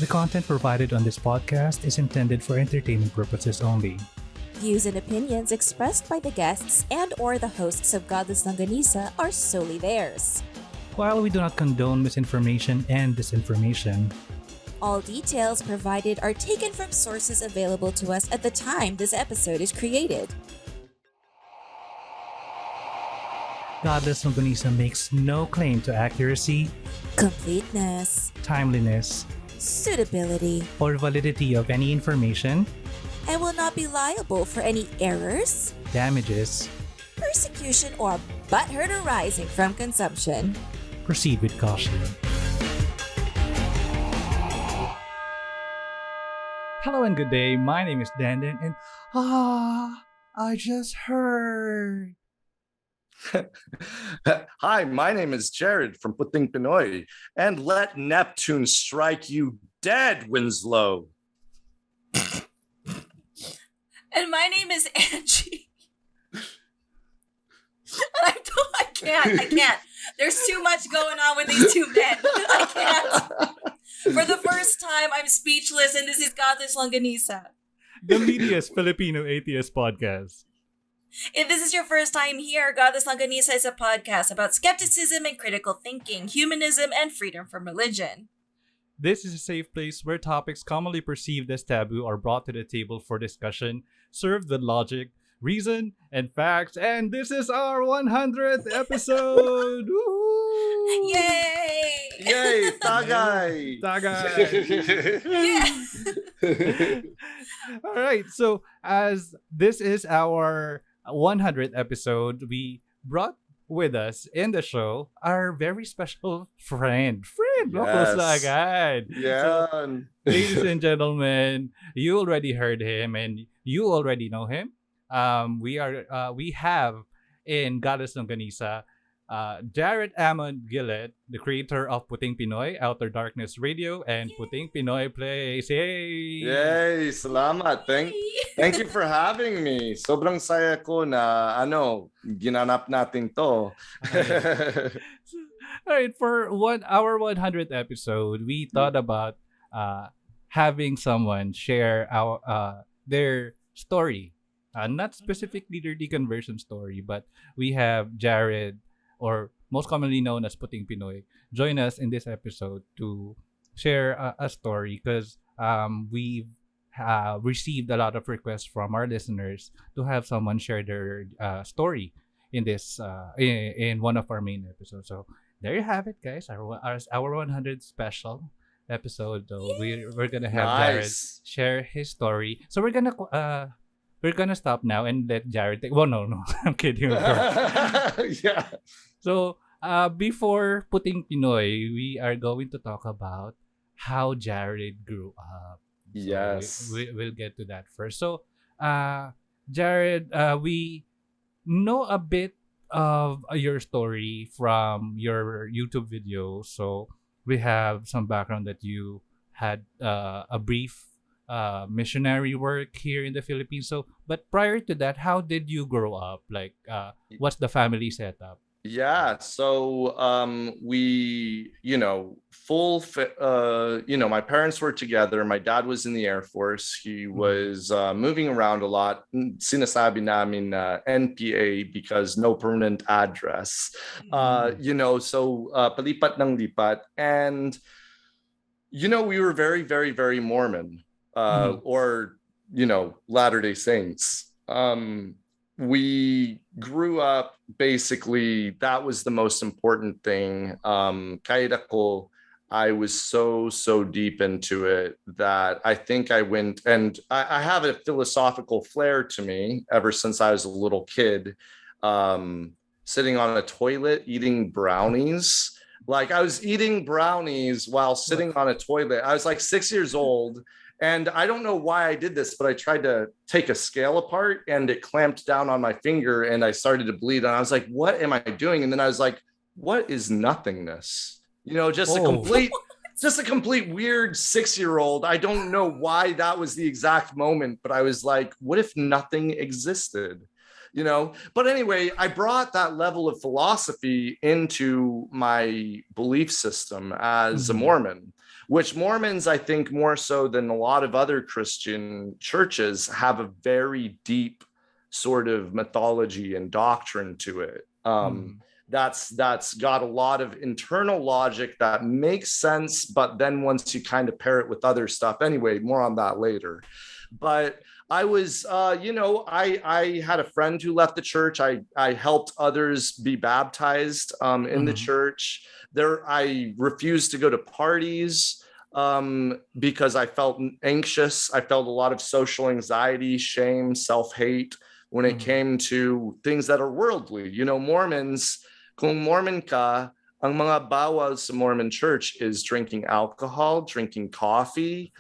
The content provided on this podcast is intended for entertainment purposes only. Views and opinions expressed by the guests and or the hosts of Godless Longanisa are solely theirs. While we do not condone misinformation and disinformation, all details provided are taken from sources available to us at the time this episode is created. Godless Longanisa makes no claim to accuracy, completeness, timeliness, suitability, or validity of any information, and will not be liable for any errors, damages, persecution, or butthurt arising from consumption. Proceed with caution. Hello and good day. My name is Dandan, and I just heard. Hi, my name is Jared from Puting Pinoy, and let Neptune strike you dead, Winslow. And my name is Angie. I can't. There's too much going on with these two men. I can't. For the first time, I'm speechless, and this is Godless Longanisa. The meatiest Filipino atheist podcast. If this is your first time here, Godless Longanisa is a podcast about skepticism and critical thinking, humanism, and freedom from religion. This is a safe place where topics commonly perceived as taboo are brought to the table for discussion, served with logic, reason, and facts. And this is our 100th episode! Woo-hoo! Yay! Yay! Tagay! Yeah. All right, so as this is our 100th episode, we brought with us in the show our very special friend. Locos na agad. Yeah. So, ladies and gentlemen, you already heard him and you already know him. We have in Goddess Longanisa Jared Amon Gillett, the creator of Puting Pinoy, Outer Darkness Radio, and Puting Pinoy Plays. Yay! Yay! Salamat. Thank you for having me. Sobrang saya ko na ginanap natin to. All right, for our 100th episode, we thought about having someone share their story. Not specifically their deconversion story, but we have Jared, or most commonly known as Puting Pinoy, join us in this episode to share a story because we've received a lot of requests from our listeners to have someone share their story in this in one of our main episodes. So there you have it, guys. Our 100 special episode. So we're gonna have Jared share his story. So we're gonna stop now and let Jared take. Well, no, I'm kidding. Yeah. So before Puting Pinoy, we are going to talk about how Jared grew up. So Yes. we'll get to that first. So Jared, we know a bit of your story from your YouTube videos. So we have some background that you had a brief missionary work here in the Philippines. So, but prior to that, how did you grow up? Like, what's the family setup? Yeah, so we, my parents were together. My dad was in the Air Force. He was moving around a lot. Sinasabi namin NPA because no permanent address. So palipat ng lipat. And, we were very, very, very Mormon or, Latter-day Saints. We grew up, basically, that was the most important thing. Kahit ako, I was so deep into it that I think I went, and I have a philosophical flair to me ever since I was a little kid, sitting on a toilet eating brownies. Like I was eating brownies while sitting on a toilet. I was like 6 years old. And I don't know why I did this, but I tried to take a scale apart and it clamped down on my finger and I started to bleed. And I was like, what am I doing? And then I was like, what is nothingness? Just a complete weird 6-year-old. I don't know why that was the exact moment, but I was like, what if nothing existed? But anyway, I brought that level of philosophy into my belief system as a Mhm. Mormon, which Mormons, I think, more so than a lot of other Christian churches, have a very deep sort of mythology and doctrine to it. Mhm. That's got a lot of internal logic that makes sense, but then once you kind of pair it with other stuff, anyway, more on that later. But I was, I had a friend who left the church. I helped others be baptized in the Mhm. church. I refused to go to parties because I felt anxious. I felt a lot of social anxiety, shame, self-hate when it Mhm. came to things that are worldly. Mormons, kung Mormon ka, ang mga bawal sa Mormon church is drinking alcohol, drinking coffee,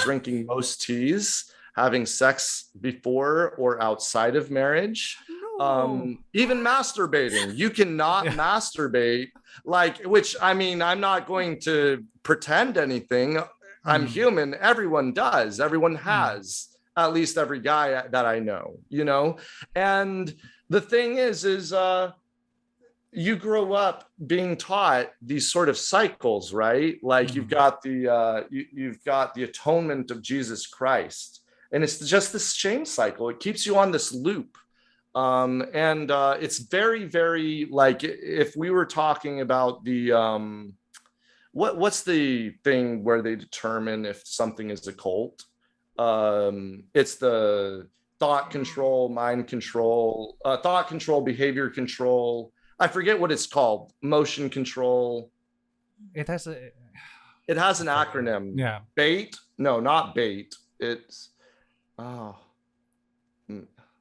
drinking most teas, having sex before or outside of marriage, No. even masturbating. You cannot Yeah. masturbate, which, I mean, I'm not going to pretend anything. I'm Mhm. human. Everyone does. Everyone Mhm. has. At least every guy that I know. And the thing is you grow up being taught these sort of cycles, right? Like you've Mhm. got you've got the atonement of Jesus Christ, and it's just this shame cycle. It keeps you on this loop, and it's very, very, like, if we were talking about the what's the thing where they determine if something is a cult? It's the thought control, mind control, thought control, behavior control. I forget what it's called. Motion control. It has a. It has I an forgot. acronym. Yeah. BAIT. No, not BAIT. It's oh,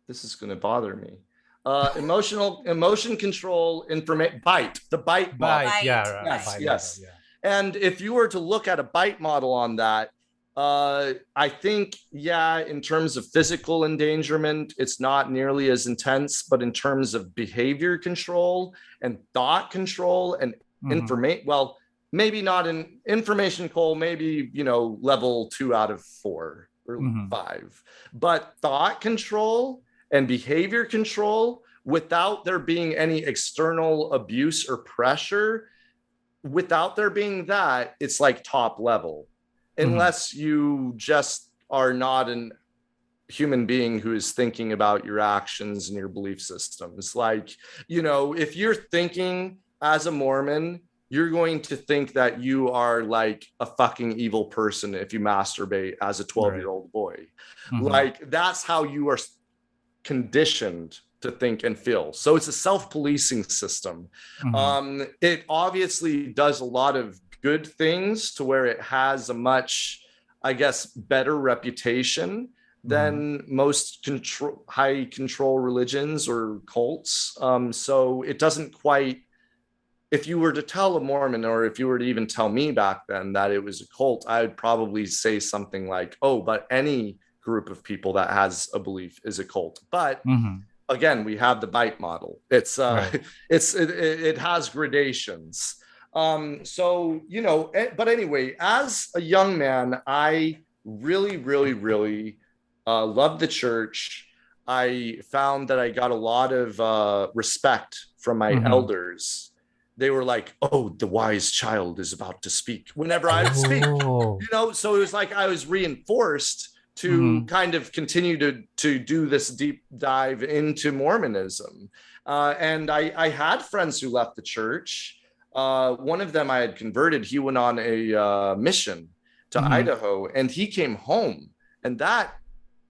this is going to bother me. Emotion control, information, BITE, the BITE model. Bite. Yeah. Bite, Yes, Bite bite. model. yes. Yeah. And if you were to look at a bite model on that, I think, yeah, in terms of physical endangerment, it's not nearly as intense, but in terms of behavior control and thought control and Mhm. information, well, maybe not in information control, maybe, level 2 out of 4 or Mhm. 5, but thought control and behavior control without there being any external abuse or pressure, without there being that, it's like top level, Mhm. unless you just are not an human being who is thinking about your actions and your belief systems. Like, if you're thinking as a Mormon, you're going to think that you are like a fucking evil person if you masturbate as a 12-year-old boy. Mhm. Like, that's how you are conditioned to think and feel. So it's a self-policing system. Mhm. It obviously does a lot of good things to where it has a much, I guess, better reputation Mhm. than most high control religions or cults. So it doesn't quite, if you were to tell a Mormon, or if you were to even tell me back then that it was a cult, I would probably say something like, oh, but any group of people that has a belief is a cult. But Mhm. again, we have the bite model. It's Right. it has gradations. So but anyway, as a young man, I really, really, really loved the church. I found that I got a lot of respect from my Mhm. elders. They were like, "Oh, the wise child is about to speak." Whenever I would speak, Oh. so it was like I was reinforced to Mhm. kind of continue to do this deep dive into Mormonism. And I had friends who left the church. One of them I had converted. He went on a mission to Mhm. Idaho, and he came home, and that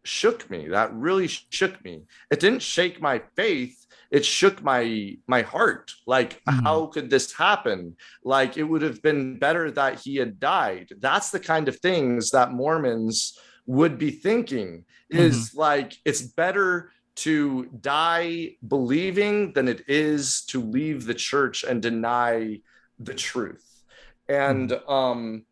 shook me. That really shook me. It didn't shake my faith. It shook my heart. Like, Mhm. how could this happen? Like, it would have been better that he had died. That's the kind of things that Mormons would be thinking, Mhm. is like, it's better to die believing than it is to leave the church and deny the truth. And Mhm.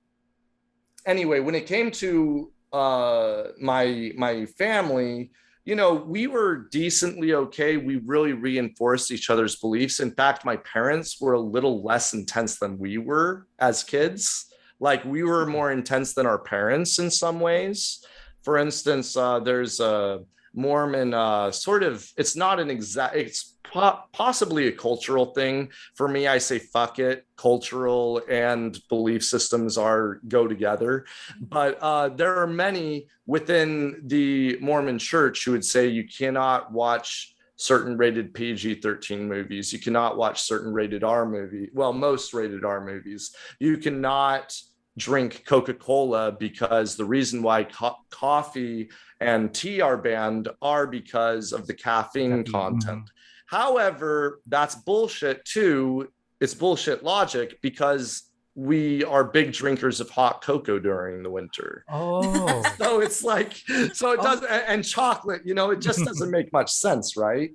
anyway, when it came to my family, we were decently okay. We really reinforced each other's beliefs. In fact, my parents were a little less intense than we were as kids. Like, we were more intense than our parents in some ways. For instance, there's Mormon sort of, it's not an exact, it's possibly a cultural thing. For me, I say fuck it. Cultural and belief systems go together. But there are many within the Mormon church who would say you cannot watch certain rated PG-13 movies. You cannot watch certain rated R movie. Well, most rated R movies. You cannot drink Coca-Cola because the reason why coffee and tea are banned are because of the caffeine content. However, that's bullshit too. It's bullshit logic because we are big drinkers of hot cocoa during the winter. Oh. So it's like, so it does, and chocolate, it just doesn't make much sense, right?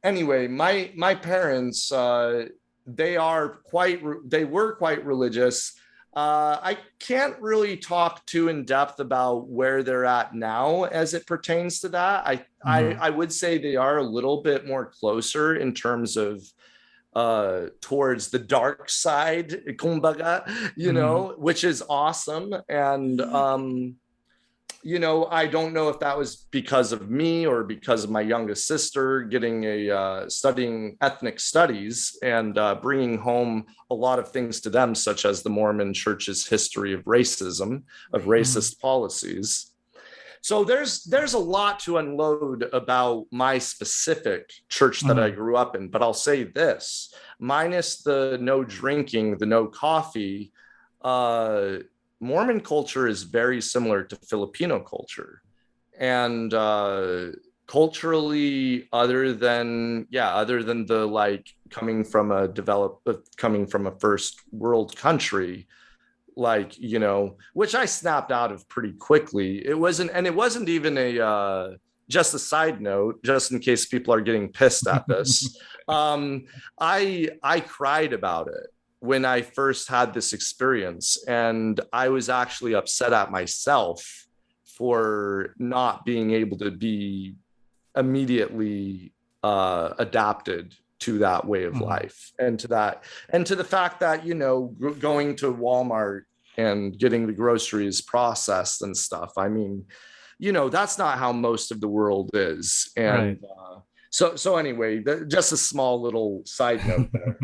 Anyway, my parents, they were quite religious. I can't really talk too in depth about where they're at now as it pertains to that. I would say they are a little bit more closer in terms of towards the dark side, kumbaga, which is awesome. And I don't know if that was because of me or because of my youngest sister getting studying ethnic studies and bringing home a lot of things to them, such as the Mormon Church's history of racism, of racist policies. So there's a lot to unload about my specific church that I grew up in, but I'll say this, minus the no drinking, the no coffee, Mormon culture is very similar to Filipino culture. And culturally, other than the like coming from a first world country, like, which I snapped out of pretty quickly. It wasn't even just a side note, just in case people are getting pissed at this. I cried about it when I first had this experience, and I was actually upset at myself for not being able to be immediately adapted to that way of life, and to the fact that, going to Walmart and getting the groceries processed and stuff. I mean, that's not how most of the world is. And so anyway, just a small little side note there.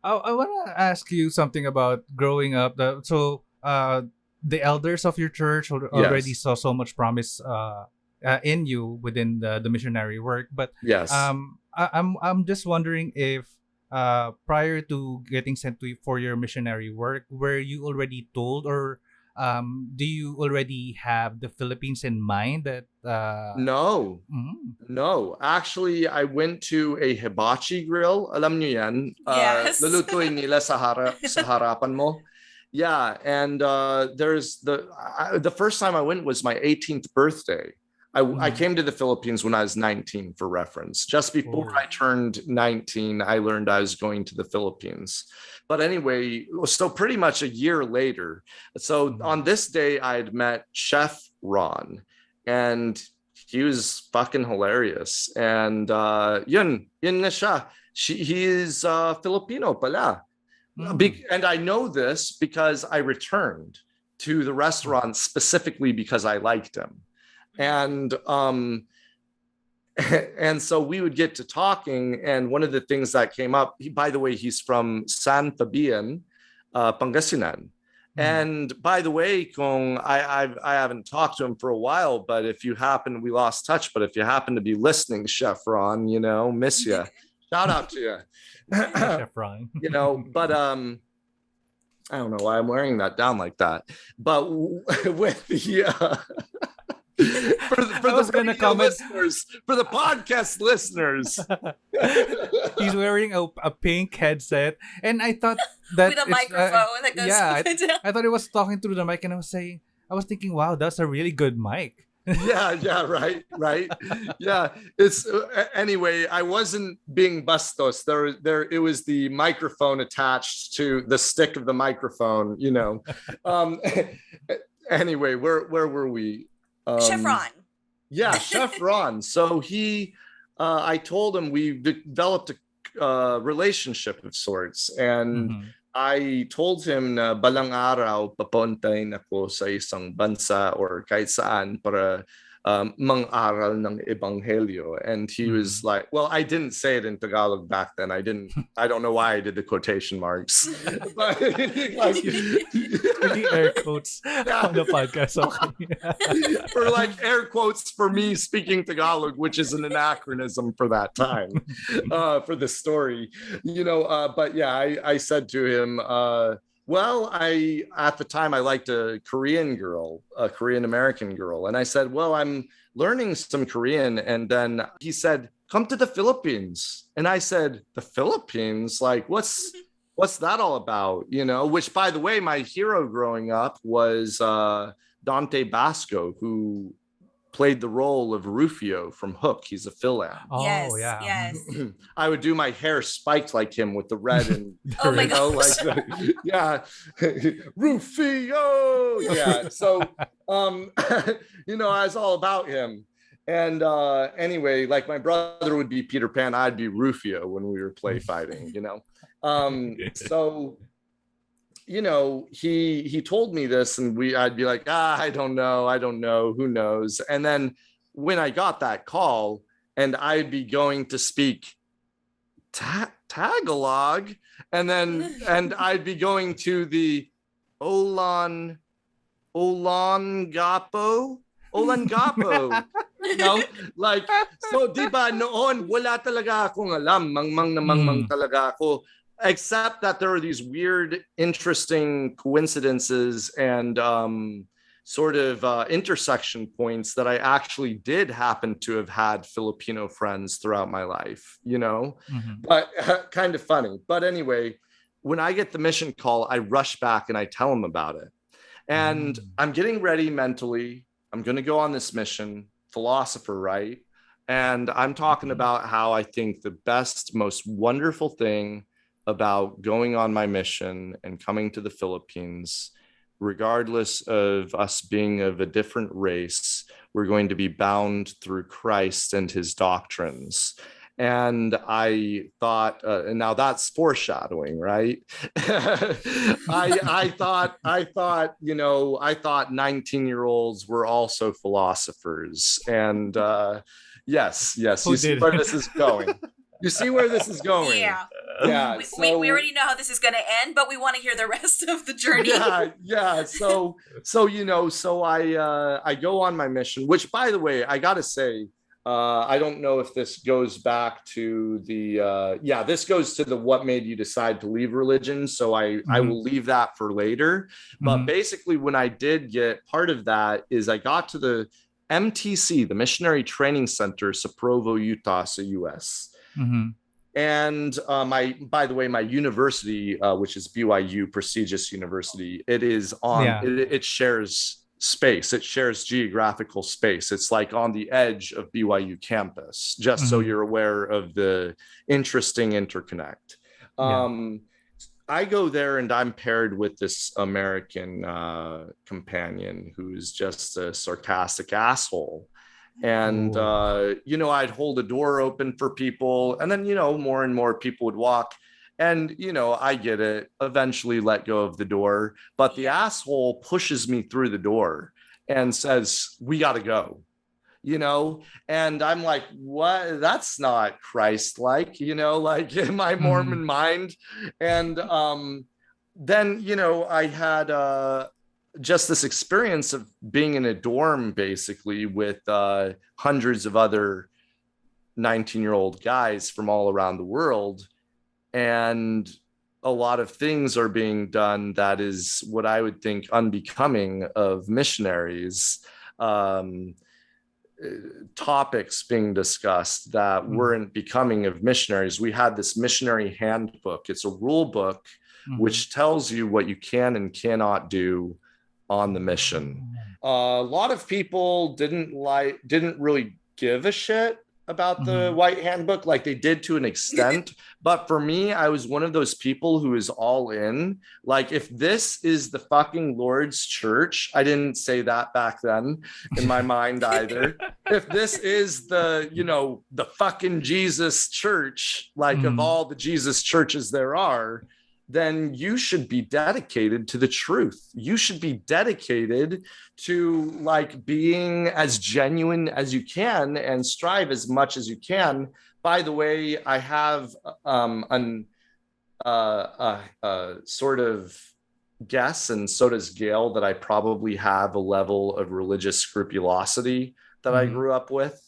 I want to ask you something about growing up. The elders of your church already saw so much promise in you within the missionary work. But yes, I'm just wondering if prior to getting sent for your missionary work, were you already told, or do you already have the Philippines in mind? That No, actually, I went to a hibachi grill. Alam niyo yan? Yes. Lulutuin nila sa harapan mo. Yeah, and there's the first time I went was my 18th birthday. I came to the Philippines when I was 19, for reference. Just before I turned 19, I learned I was going to the Philippines. But anyway, so pretty much a year later. So on this day, I had met Chef Ron, and he was fucking hilarious. And yun na siya. He is Filipino pala. And I know this because I returned to the restaurant specifically because I liked him. And so we would get to talking, and one of the things that came up, by the way, he's from San Fabian, Pangasinan. And by the way, Kung, I haven't talked to him for a while, but we lost touch, but if you happen to be listening, Chef Ron, miss you. Shout out to you. Chef Ron. But I don't know why I'm wearing that down like that. But with the for the podcast listeners, he's wearing a pink headset, and I thought that with a microphone that goes up and down. I thought it was talking through the mic, and I was thinking, wow, that's a really good mic. yeah, right. Yeah, it's anyway. I wasn't being bustos. There. It was the microphone attached to the stick of the microphone. Anyway, where were we? Chef Ron. Yeah, Chef Ron. So I told him we developed a relationship of sorts, and I told him na balang araw papuntahin ako sa isang bansa or kahit saan para mang-aral ng ebanghelyo. And he was like, well, I didn't say it in Tagalog back then. I don't know why I did the quotation marks. But like, Really air quotes on the podcast. Okay. for like air quotes for me speaking Tagalog, which is an anachronism for that time, for the story, but yeah, I said to him, well, at the time I liked a Korean girl, a Korean American girl. And I said, well, I'm learning some Korean. And then he said, come to the Philippines. And I said, the Philippines? Like, what's that all about? Which, by the way, my hero growing up was Dante Basco, who played the role of Rufio from Hook. He's a Philan. Oh, Yes, yeah. yes. I would do my hair spiked like him with the red and Oh my gosh. yeah, Rufio. Yeah. So I was all about him. And anyway, like my brother would be Peter Pan, I'd be Rufio when we were play fighting, So he told me this, and I'd be like, I don't know, who knows? And then when I got that call, and I'd be going to speak Tagalog, and I'd be going to the Olangapo. Like, so diba noon wala talaga akong alam, mangmang na mangmang talaga ako, except that there are these weird, interesting coincidences and sort of intersection points that I actually did happen to have had Filipino friends throughout my life, but kind of funny. But anyway, when I get the mission call, I rush back and I tell them about it. And I'm getting ready mentally. I'm going to go on this mission, philosopher, right? And I'm talking about how I think the best, most wonderful thing about going on my mission and coming to the Philippines, regardless of us being of a different race, we're going to be bound through Christ and his doctrines. And I thought, now that's foreshadowing, right? I thought 19-year-olds were also philosophers. And yes, you see where this is going. You see where this is going. Yeah. Yeah. We already know how this is going to end, but we want to hear the rest of the journey. Yeah. So I go on my mission, which, by the way, I got to say, I don't know if this goes back to this goes to the what made you decide to leave religion. So I will leave that for later. But basically, when I did get, part of that is I got to the MTC, the Missionary Training Center, Saprovo, Utah, so US. And by the way, my university, which is BYU, prestigious university, it is on, it shares space. It shares geographical space. It's like on the edge of BYU campus, just so you're aware of the interesting interconnect. I go there and I'm paired with this American companion who's just a sarcastic asshole. And, I'd hold a door open for people, and then, more and more people would walk. And, I get it, eventually let go of the door, but the asshole pushes me through the door and says, we got to go, and I'm like, what? That's not Christ-like, like in my Mormon mind. And then, I had just this experience of being in a dorm, basically, with hundreds of other 19-year-old guys from all around the world. And a lot of things are being done that is what I would think unbecoming of missionaries. Topics being discussed that weren't becoming of missionaries. We had this missionary handbook. It's a rule book which tells you what you can and cannot do on the mission. A lot of people didn't really give a shit about the white handbook, like they did to an extent. But for me, I was one of those people who is all in. Like, if this is the fucking Lord's church, I didn't say that back then in my mind either. If this is the fucking Jesus church, like of all the Jesus churches there are, then you should be dedicated to the truth. You should be dedicated to like being as genuine as you can and strive as much as you can. By the way, I have sort of guess, and so does Gail, that I probably have a level of religious scrupulosity that I grew up with,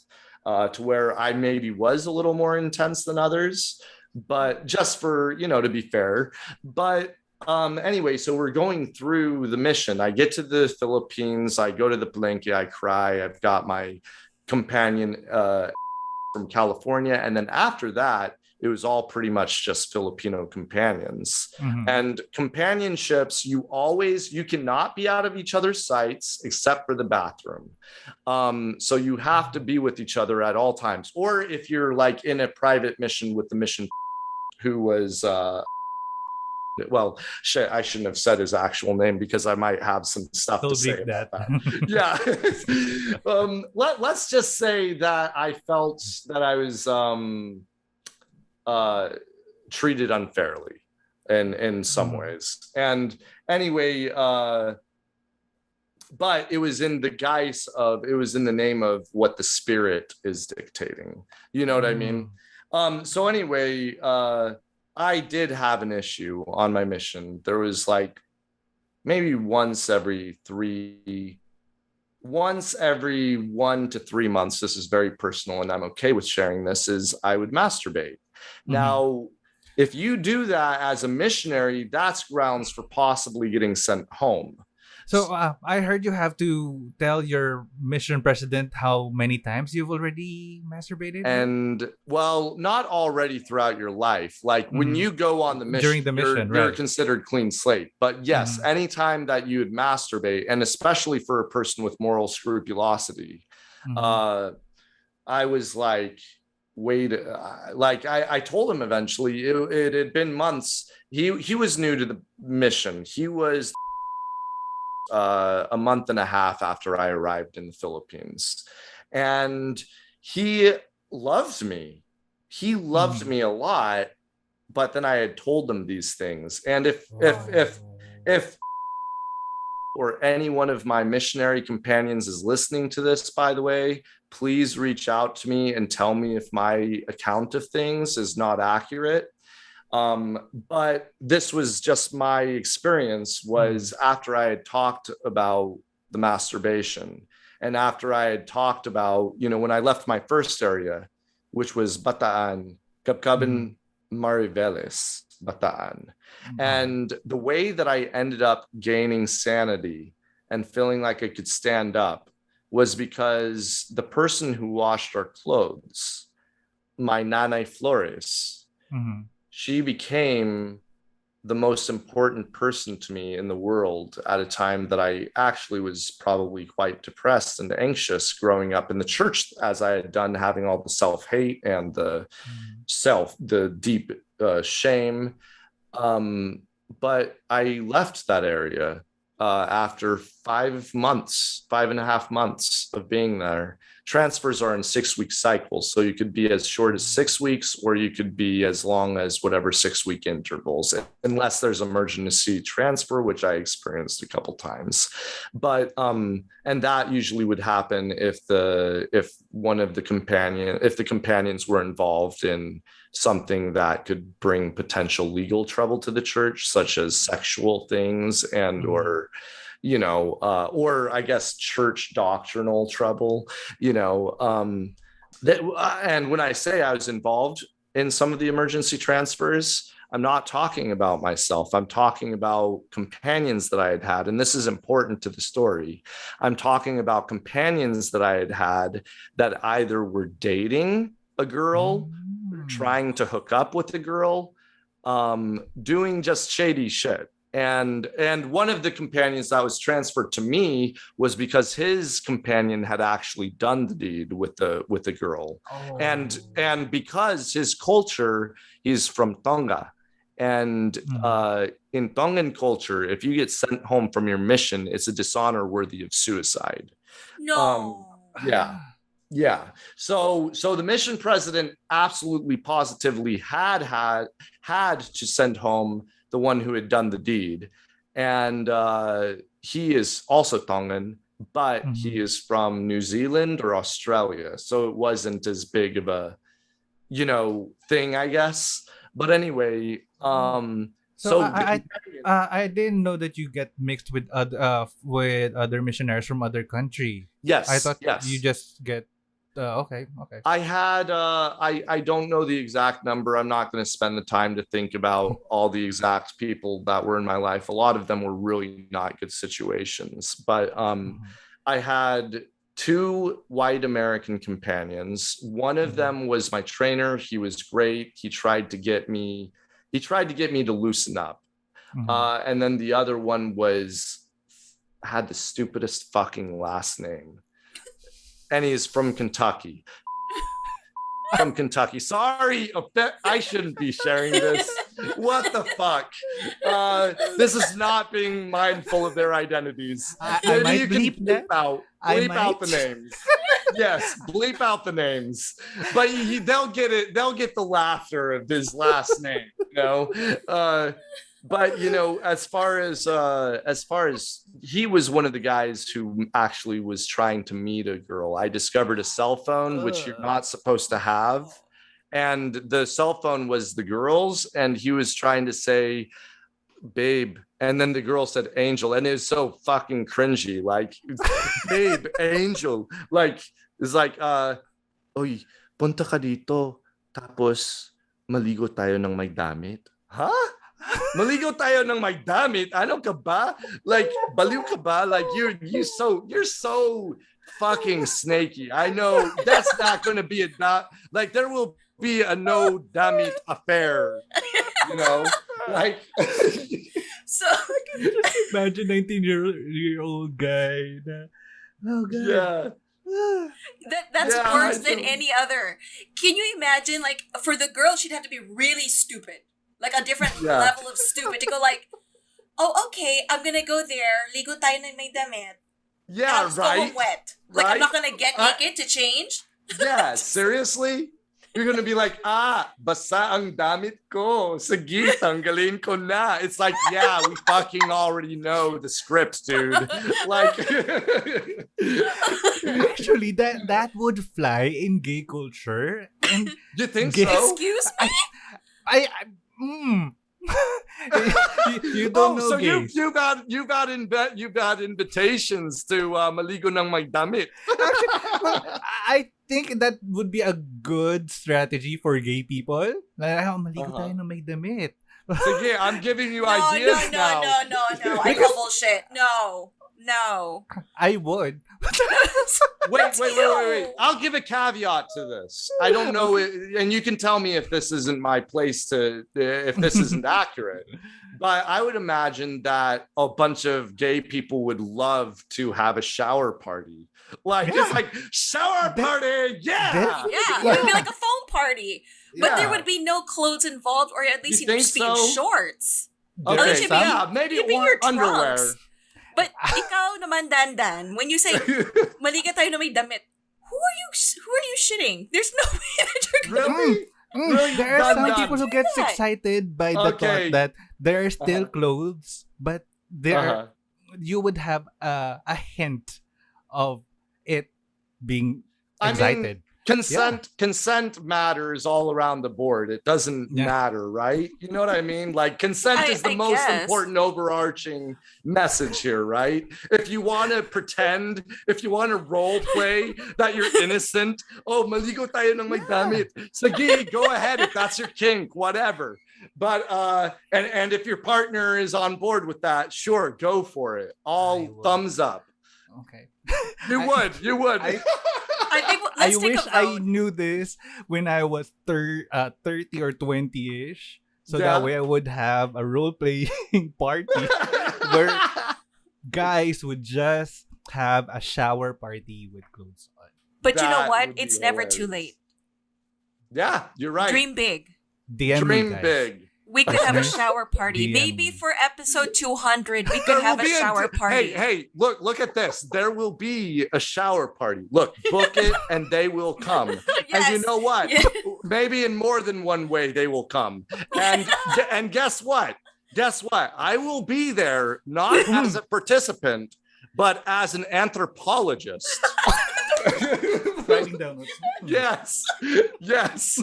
to where I maybe was a little more intense than others, but just for, to be fair. But anyway, so we're going through the mission. I get to the Philippines, I go to the Palenque, I cry. I've got my companion from California. And then after that, it was all pretty much just Filipino companions. And companionships, you cannot be out of each other's sights except for the bathroom. So you have to be with each other at all times. Or if you're like in a private mission with the mission who was, well, I shouldn't have said his actual name because I might have some stuff to say about that. Yeah. Let's just say that I felt that I was treated unfairly in some ways. And anyway, but it was in the name of what the spirit is dictating. You know what I mean? So anyway, I did have an issue on my mission. There was like maybe once every 1 to 3 months, this is very personal and I'm okay with sharing this, is I would masturbate. Now, if you do that as a missionary, that's grounds for possibly getting sent home. So I heard you have to tell your mission president how many times you've already masturbated. And well, not already throughout your life. Like when you go on the mission, during the mission, you're considered clean slate. But yes, anytime that you would masturbate, and especially for a person with moral scrupulosity, I was like, wait, like I told him eventually, it had been months. He was new to the mission. He was a month and a half after I arrived in the Philippines, and he loved me. He loved me a lot, but then I had told him these things. And if or any one of my missionary companions is listening to this, by the way, please reach out to me and tell me if my account of things is not accurate. But this was just my experience, was after I had talked about the masturbation, and after I had talked about, when I left my first area, which was Bataan, Kapkaban Mariveles, Bataan. And the way that I ended up gaining sanity and feeling like I could stand up was because the person who washed our clothes, my Nanay Flores, she became the most important person to me in the world at a time that I actually was probably quite depressed and anxious growing up in the church, as I had done, having all the self-hate and the deep shame. But I left that area after 5.5 months of being there. Transfers are in 6-week cycles. So you could be as short as 6 weeks, or you could be as long as whatever 6-week intervals, unless there's emergency transfer, which I experienced a couple times. But, and that usually would happen if the companions were involved in something that could bring potential legal trouble to the church, such as sexual things and, or I guess church doctrinal trouble, and when I say I was involved in some of the emergency transfers, I'm not talking about myself. I'm talking about companions that I had had. And this is important to the story. I'm talking about companions that I had had that either were dating a girl, trying to hook up with a girl, doing just shady shit. And one of the companions that was transferred to me was because his companion had actually done the deed with the girl. And because his culture, he's from Tonga. And in Tongan culture, if you get sent home from your mission, it's a dishonor worthy of suicide. No. Yeah. So the mission president absolutely positively had to send home the one who had done the deed. And he is also Tongan, but he is from New Zealand or Australia. So it wasn't as big of a, thing, I guess. But anyway, So I didn't know that you get mixed with other missionaries from other country. yes, I thought yes. you just get okay. I had I don't know the exact number. I'm not going to spend the time to think about all the exact people that were in my life. A lot of them were really not good situations, but I had 2 white American companions. One of them was my trainer. He was great. He tried to get me to loosen up. And then the other one had the stupidest fucking last name. And he's from Kentucky. Sorry, I shouldn't be sharing this. What the fuck? This is not being mindful of their identities. I might bleep that. Bleep out the names. Yes, bleep out the names. But they'll get it. They'll get the laughter of his last name. But as far as he was one of the guys who actually was trying to meet a girl. I discovered a cell phone, which you're not supposed to have. And the cell phone was the girl's, and he was trying to say, babe. And then the girl said angel. And it was so fucking cringy. Like, babe, angel. Like, it's like, oy, punta ka dito. Tapos, maligo tayo ng may damit. Huh? Maligo tayo ng may damit? Ano ka ba? Like, baliw ka ba? Like, you're so fucking snaky. I know that's not going to be like, there will be a no damit affair, like. So I can just imagine 19-year-old guy. Oh god. Yeah. That's worse than any other. Can you imagine, like, for the girl, she'd have to be really stupid, like a different level of stupid to go like, oh, okay, I'm gonna go there, ligo tayo ng may damit. Yeah, I'll just go home wet. Like, I'm not gonna get naked to change. Yeah, seriously? You're gonna be like, basa ang damit ko. Sige, tanggalin ko na. It's like, yeah, we fucking already know the script, dude. Like, actually, that would fly in gay culture. And you think gay- so? Excuse me? You don't know so gays. you've got invitations to maligo ng may damit. I think that would be a good strategy for gay people. Like, maligo tayo ng may damit. Sige, I'm giving you ideas now. No. I call bullshit. No. Wait. I would. I'll give a caveat to this. I don't know, and you can tell me if this isn't my place if this isn't accurate. But I would imagine that a bunch of gay people would love to have a shower party. Like, it's like, shower party, yeah! Yeah, it would be like a phone party. But there would be no clothes involved, or at least you'd just be in shorts. Okay, maybe you'd be in your underwear. trunks. But ikaw naman, Dandan, when you say, maliga tayo na may damit, who are you shitting? There's no way that you're gonna... Really? There are some people who get excited by the thought that there are still clothes, but you would have a hint of it being excited. Consent matters all around the board. It doesn't matter, right? You know what I mean? Like, consent is the most important overarching message here, right? If you want to pretend, if you want to role play that you're innocent, maligo tayo ng may damit. Sige, go ahead if that's your kink, whatever. But and if your partner is on board with that, sure, go for it. All thumbs up. Okay. You would. I think I wish I knew this when I was 30 or 20-ish. So that way I would have a role-playing party where guys would just have a shower party with clothes on. But you know what? It's never too late. Yeah, you're right. Dream big. Dream big. We could have a shower party. Maybe for episode 200, we could have a shower party. Hey, look at this. There will be a shower party. Look, book it and they will come. Yes. And you know what? Maybe in more than one way they will come. And guess what? guess what? I will be there not as a participant, but as an anthropologist. Writing down notes. Yes.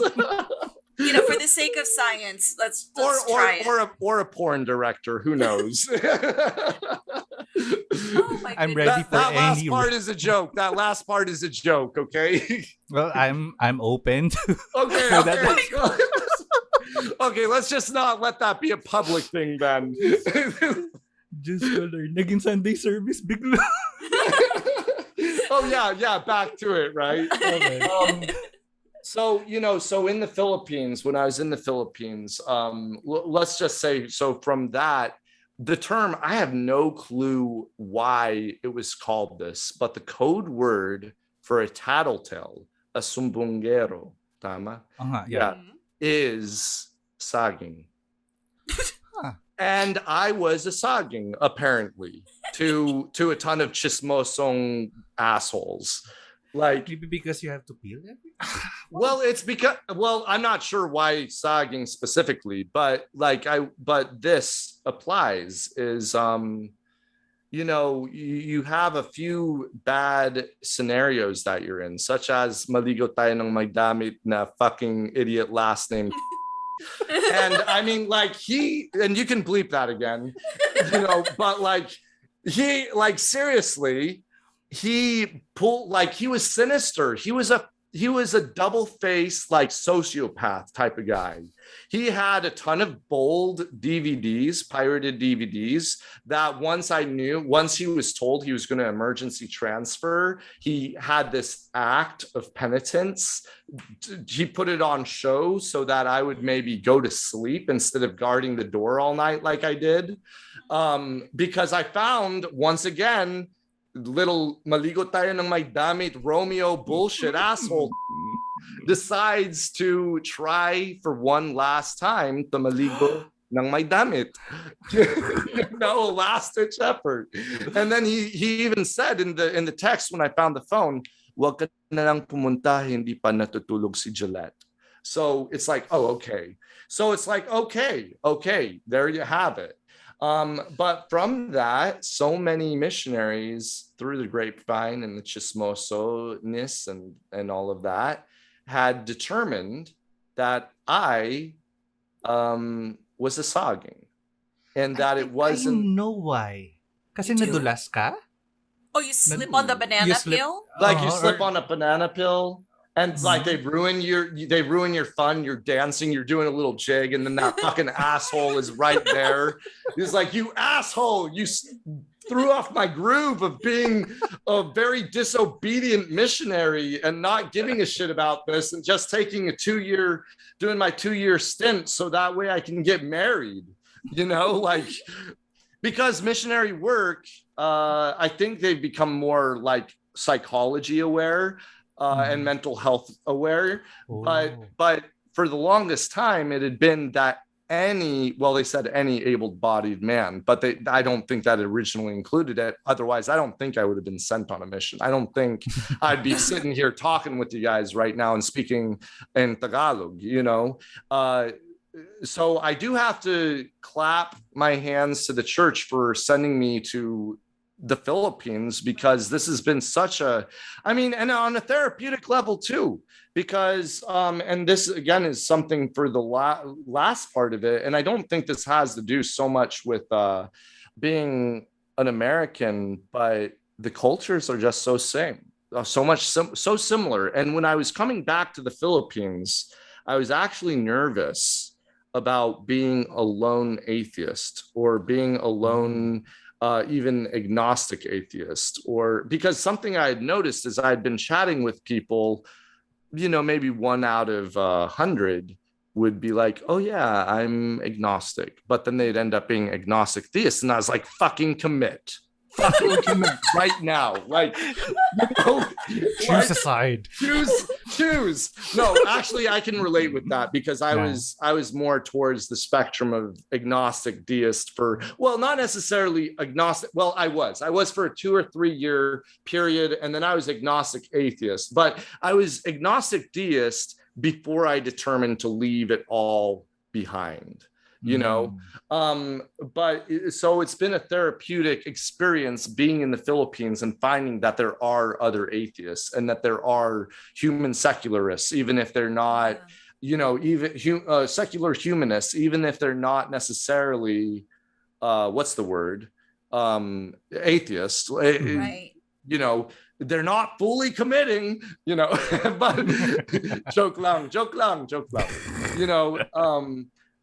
For the sake of science, let's try it. Or a porn director. Who knows? Oh my I'm goodness. ready for That last any. part is a joke. That last part is a joke. Okay. Well, I'm open to. Okay. So Okay. Let's just not let that be a public thing then. Just learn. Naging Sunday service bigla. Oh yeah. Back to it, right? Okay. So in the Philippines, when I was in the Philippines, let's just say, so from that, the term, I have no clue why it was called this, but the code word for a tattletale, a sumbongero, tama? Yeah. Is saging. Huh. And I was a saging, apparently, to a ton of chismosong assholes. Like, Maybe because you have to peel it. well, it's because, I'm not sure why sagging specifically, but this applies is, you have a few bad scenarios that you're in, such as maligo tayo ng may damit na fucking idiot last name. And I mean, and you can bleep that again, but seriously, he pulled, he was sinister. He was a double-faced, sociopath type of guy. He had a ton of bold DVDs, pirated DVDs, that once he was told he was going to emergency transfer, he had this act of penitence. He put it on show so that I would maybe go to sleep instead of guarding the door all night like I did. Because I found, once again, little maligo tayo ng may damit Romeo bullshit asshole decides to try for one last time to maligo ng may damit. No, last ditch effort. And then he even said in the text when I found the phone, wag ka na lang pumunta, hindi pa natutulog si Gillette. So it's like, oh, okay. So it's like, okay, there you have it. But from that, so many missionaries through the grapevine and the chismoso-ness and all of that had determined that I was a saging, and that it wasn't. I know why. Kasi You do? nadulas ka? Oh, you slip on the banana You slip- peel? You slip on a banana pill, and they ruin your fun. You're dancing, you're doing a little jig, and then that fucking asshole is right there. He's like, you asshole, you threw off my groove of being a very disobedient missionary and not giving a shit about this and just taking doing my 2-year stint so that way I can get married, because missionary work, I think they've become more psychology aware. And mental health aware, but for the longest time it had been that they said any able-bodied man, but I don't think that originally included it. Otherwise, I don't think I would have been sent on a mission. I don't think I'd be sitting here talking with you guys right now and speaking in Tagalog, So I do have to clap my hands to the church for sending me to the Philippines, because this has been and on a therapeutic level too, because and this again is something for the last part of it, and I don't think this has to do so much with being an American, but the cultures are just so similar. And when I was coming back to the Philippines, I was actually nervous about being a lone atheist or being a lone even agnostic atheist, or because something I had noticed is I had been chatting with people, maybe 1 out of 100 would be like, oh yeah, I'm agnostic, but then they'd end up being agnostic theists, and I was like, fucking commit right now, Choose a side. Choose. No, actually, I can relate with that, because I was more towards the spectrum of agnostic deist not necessarily agnostic. Well, I was for a 2 or 3 year period, and then I was agnostic atheist, but I was agnostic deist before I determined to leave it all behind. you know. But so it's been a therapeutic experience being in the Philippines and finding that there are other atheists and that there are human secularists, even if they're not, you know, even secular humanists, even if they're not necessarily, what's the word? Atheists. Right. You know, they're not fully committing, you know, but joke lang, you know.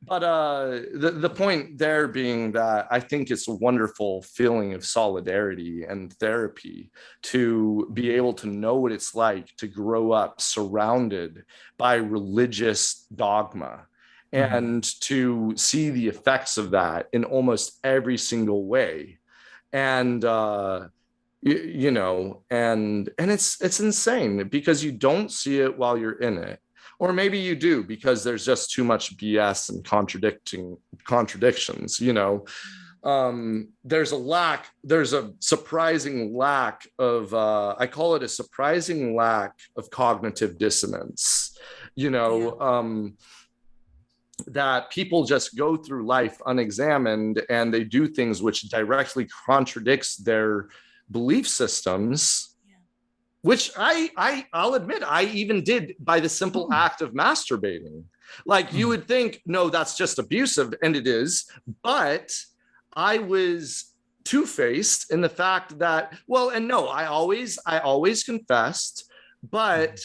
But the point there being that I think it's a wonderful feeling of solidarity and therapy to be able to know what it's like to grow up surrounded by religious dogma and to see the effects of that in almost every single way. And you know, and it's insane because you don't see it while you're in it, or maybe you do because there's just too much BS and contradictions, you know. There's a surprising lack of I call it a surprising lack of cognitive dissonance, you know. That people just go through life unexamined and they do things which directly contradicts their belief systems, which I'll admit I even did by the simple act of masturbating. Like you would think, no, that's just abusive, and it is, but I was two-faced in the fact that, well, and no, I always confessed, but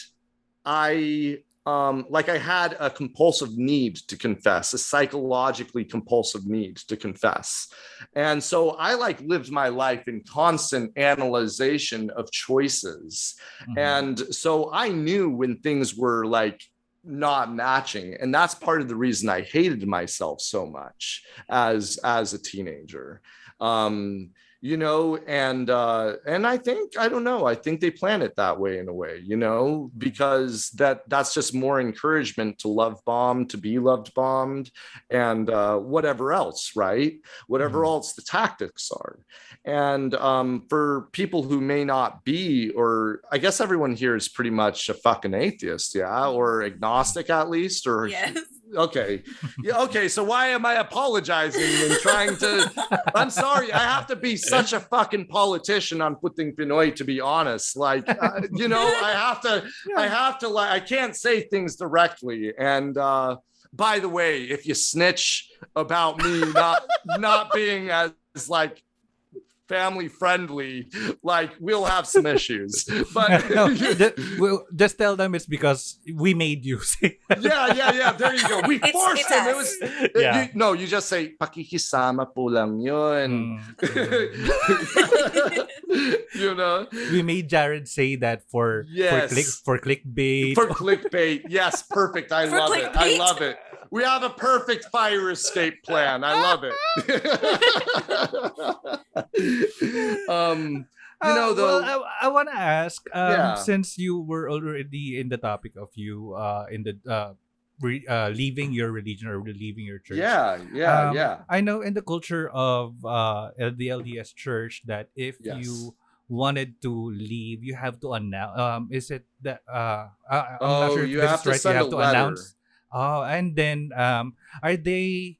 I had a compulsive need to confess, a psychologically compulsive need to confess. And so I lived my life in constant analyzation of choices. And so I knew when things were not matching. And that's part of the reason I hated myself so much as a teenager. You know, and I think, I don't know, I think they plan it that way in a way, you know, because that's just more encouragement to love bomb, to be loved bombed, and whatever else, right? Whatever else the tactics are. And for people who may not be, or I guess everyone here is pretty much a fucking atheist, yeah, or agnostic at least, or yes. Okay. Yeah, okay. So why am I apologizing and trying to? I'm sorry. I have to be such a fucking politician on Puting Pinoy, to be honest. You know, I have to. I can't say things directly. And by the way, if you snitch about me not being as family friendly, we'll have some issues. But no, just tell them it's because we made you say that. yeah, there you go. We forced him. It was you just say pakikisama po lang yun. You know, we made Jared say that for clickbait. For clickbait. Yes, perfect. I love it. We have a perfect fire escape plan. I love it. You know, though, well, I want to ask, since you were already in the topic of you in the leaving your religion or leaving your church. Yeah. I know in the culture of the LDS church that if you wanted to leave, you have to announce. Is it that? I'm not sure if you this have is to right. send You have a to letter. announce. Oh, and then are they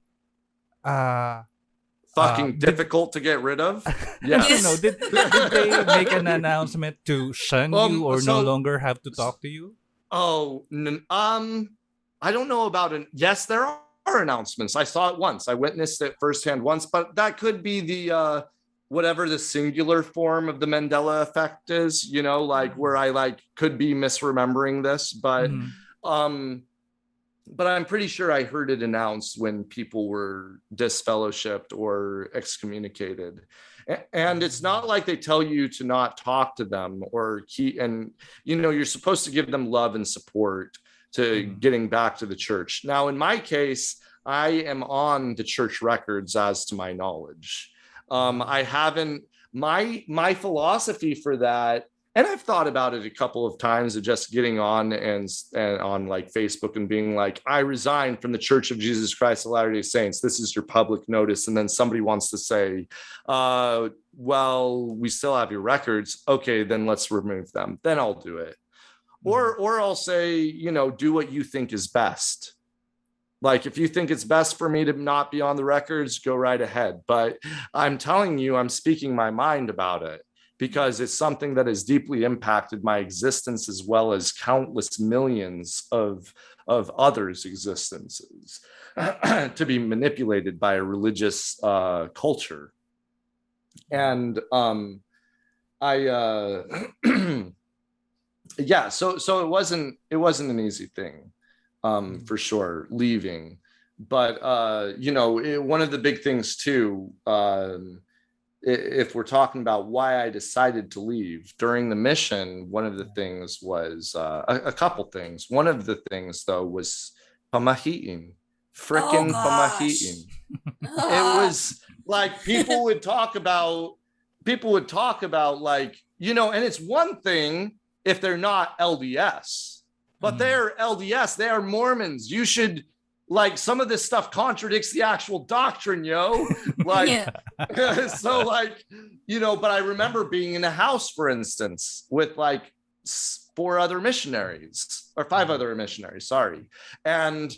fucking difficult to get rid of? Yes. No, did they make an announcement to shun you or no longer have to talk to you? Oh, I don't know about it. Yes, there are announcements. I saw it once. I witnessed it firsthand once, but that could be the whatever the singular form of the Mandela effect is, you know, where I could be misremembering this, but but I'm pretty sure I heard it announced when people were disfellowshipped or excommunicated. And it's not like they tell you to not talk to them or and, you know, you're supposed to give them love and support to getting back to the church. Now, in my case, I am on the church records as to my knowledge. I haven't, my philosophy for that, and I've thought about it a couple of times of just getting on and on Facebook and being I resign from the Church of Jesus Christ of Latter-day Saints. This is your public notice. And then somebody wants to say, well, we still have your records. Okay, then let's remove them. Then I'll do it. Or I'll say, you know, do what you think is best. Like, if you think it's best for me to not be on the records, go right ahead. But I'm telling you, I'm speaking my mind about it because it's something that has deeply impacted my existence as well as countless millions of others' existences to be manipulated by a religious culture. And yeah, so it wasn't an easy thing, for sure, leaving. But one of the big things too, if we're talking about why I decided to leave during the mission, one of the things was a couple things. One of the things though was pamahiin, frickin' pamahiin. It was like people would talk about like, and it's one thing if they're not LDS, but they're LDS, they are Mormons. You should, like, some of this stuff contradicts the actual doctrine, like, so like, but I remember being in a house, for instance, with like 4 other missionaries or 5 other missionaries, sorry. And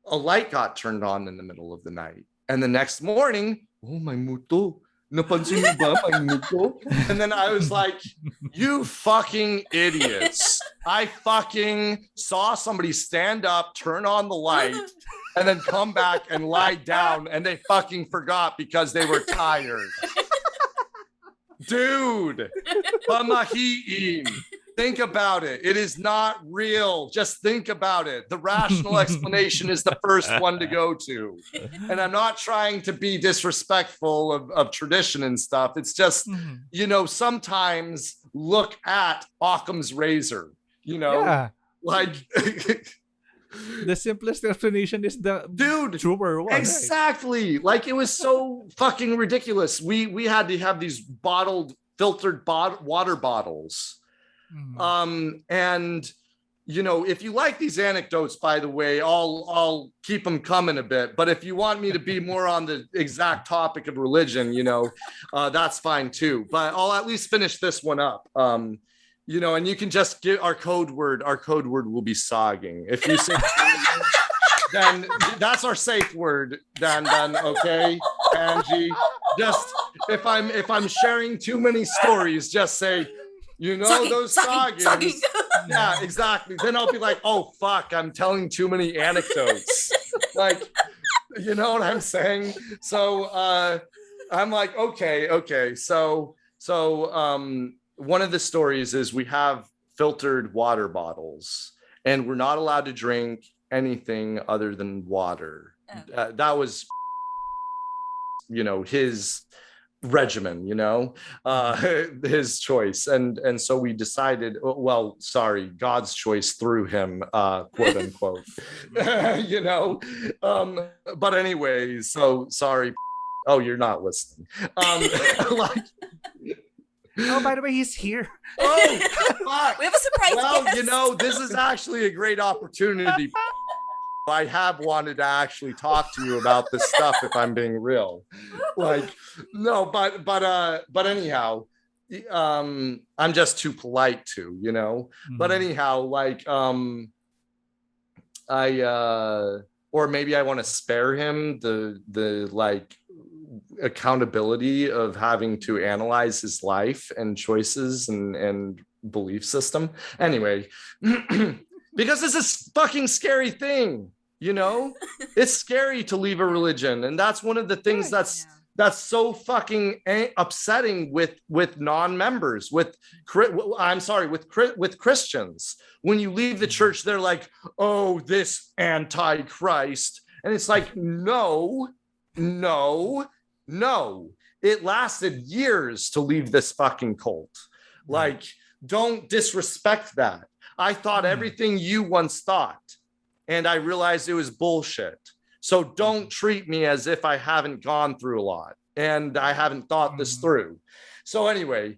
a light got turned on in the middle of the night. And the next morning, oh, my muto. Napansin mo ba, my muto? And then I was like, you fucking idiots. I fucking saw somebody stand up, turn on the light, and then come back and lie down, and they fucking forgot because they were tired. Dude, pamahiin. Think about it. It is not real. Just think about it. The rational explanation is the first one to go to. And I'm not trying to be disrespectful of tradition and stuff. It's just, sometimes look at Occam's razor, like the simplest explanation is the truer one. Exactly. Right? Like, it was so fucking ridiculous. We had to have these filtered water bottles. And if you like these anecdotes, by the way, I'll keep them coming a bit. But if you want me to be more on the exact topic of religion, that's fine too. But I'll at least finish this one up. And you can just give our code word. Our code word will be sogging. If you say then that's our safe word, Dandan, okay? Angie. Just if I'm sharing too many stories, just say, those soggings. Yeah, exactly. Then I'll be like, oh, fuck, I'm telling too many anecdotes. Like, you know what I'm saying? So I'm like, okay. So one of the stories is we have filtered water bottles, and we're not allowed to drink anything other than water. That was, his regimen, his choice, and so we decided, God's choice through him, quote unquote. But anyway, so sorry. Oh, you're not listening. Like, oh, by the way, he's here. Oh, fuck. We have a surprise guest. This is actually a great opportunity. I have wanted to actually talk to you about this stuff, if I'm being real. Like, no, but anyhow, I'm just too polite to, But anyhow, like, or maybe I want to spare him the like accountability of having to analyze his life and choices and belief system. Anyway, because this is a fucking scary thing. It's scary to leave a religion, and that's one of the things that's so fucking upsetting with non-members, with Christians. When you leave the church, they're like, oh, this antichrist, and it's like, no, it lasted years to leave this fucking cult. Like, don't disrespect that. I thought everything you once thought, and I realized it was bullshit. So don't treat me as if I haven't gone through a lot and I haven't thought this through. So anyway,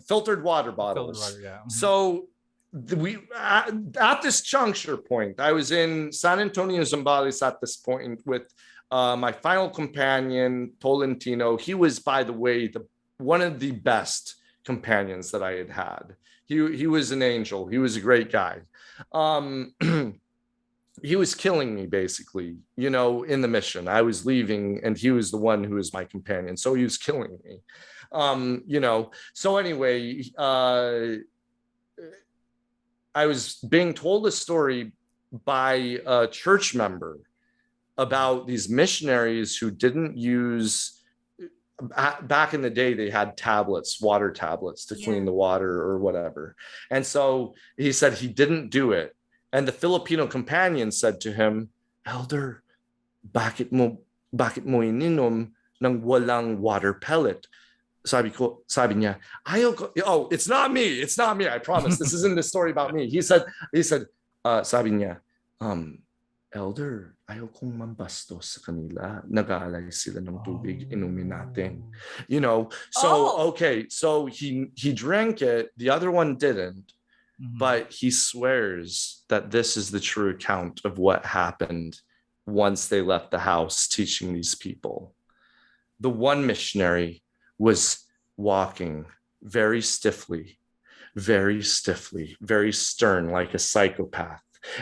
filtered water bottles. So we at this juncture point, I was in San Antonio, Zambales at this point with my final companion, Tolentino. He was, by the way, one of the best companions that I had. He was an angel. He was a great guy. He was killing me basically, in the mission. I was leaving and he was the one who was my companion. So he was killing me. So anyway, I was being told a story by a church member about these missionaries who didn't use, back in the day, they had tablets, water tablets to clean the water or whatever. And so he said he didn't do it. And the Filipino companion said to him, Elder, bakit mo ininom ng walang water pellet? Sabi niya, it's not me, I promise. This isn't the story about me. He said, sabi niya, Elder, ayaw kong mambastos sa kanila. Nag-aalay sila ng tubig, inumin natin. Okay, so he drank it, the other one didn't, but he swears that this is the true account of what happened once they left the house teaching these people. The one missionary was walking very stiffly, very stern, like a psychopath.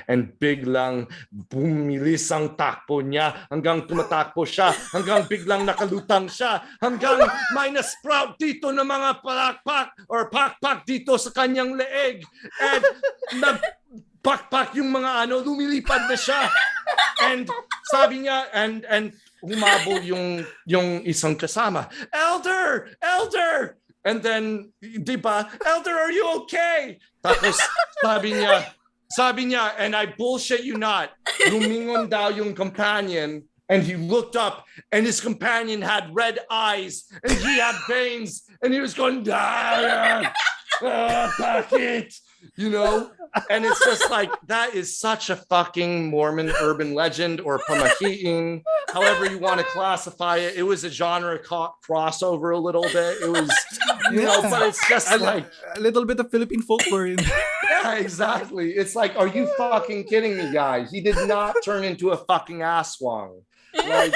And biglang bumilis ang takbo niya, hanggang tumatakbo siya, hanggang biglang nakalutang siya, hanggang may na-sprout dito ng mga palakpak or pakpak dito sa kanyang leeg. And nagpakpak yung mga lumilipad na siya. And sabi niya, and humabol yung isang kasama. Elder! And then, diba, Elder, are you okay? Tapos sabi niya, and I bullshit you not, lumingon daw yung companion, and he looked up, and his companion had red eyes, and he had veins, and he was going, bakit? And it's just like, that is such a fucking Mormon urban legend or pamahiin, however you want to classify it. It was a genre crossover a little bit. It was, but it's just like a little bit of Philippine folklore in there. Yeah, exactly. It's like, are you fucking kidding me, guys? He did not turn into a fucking aswang. Like,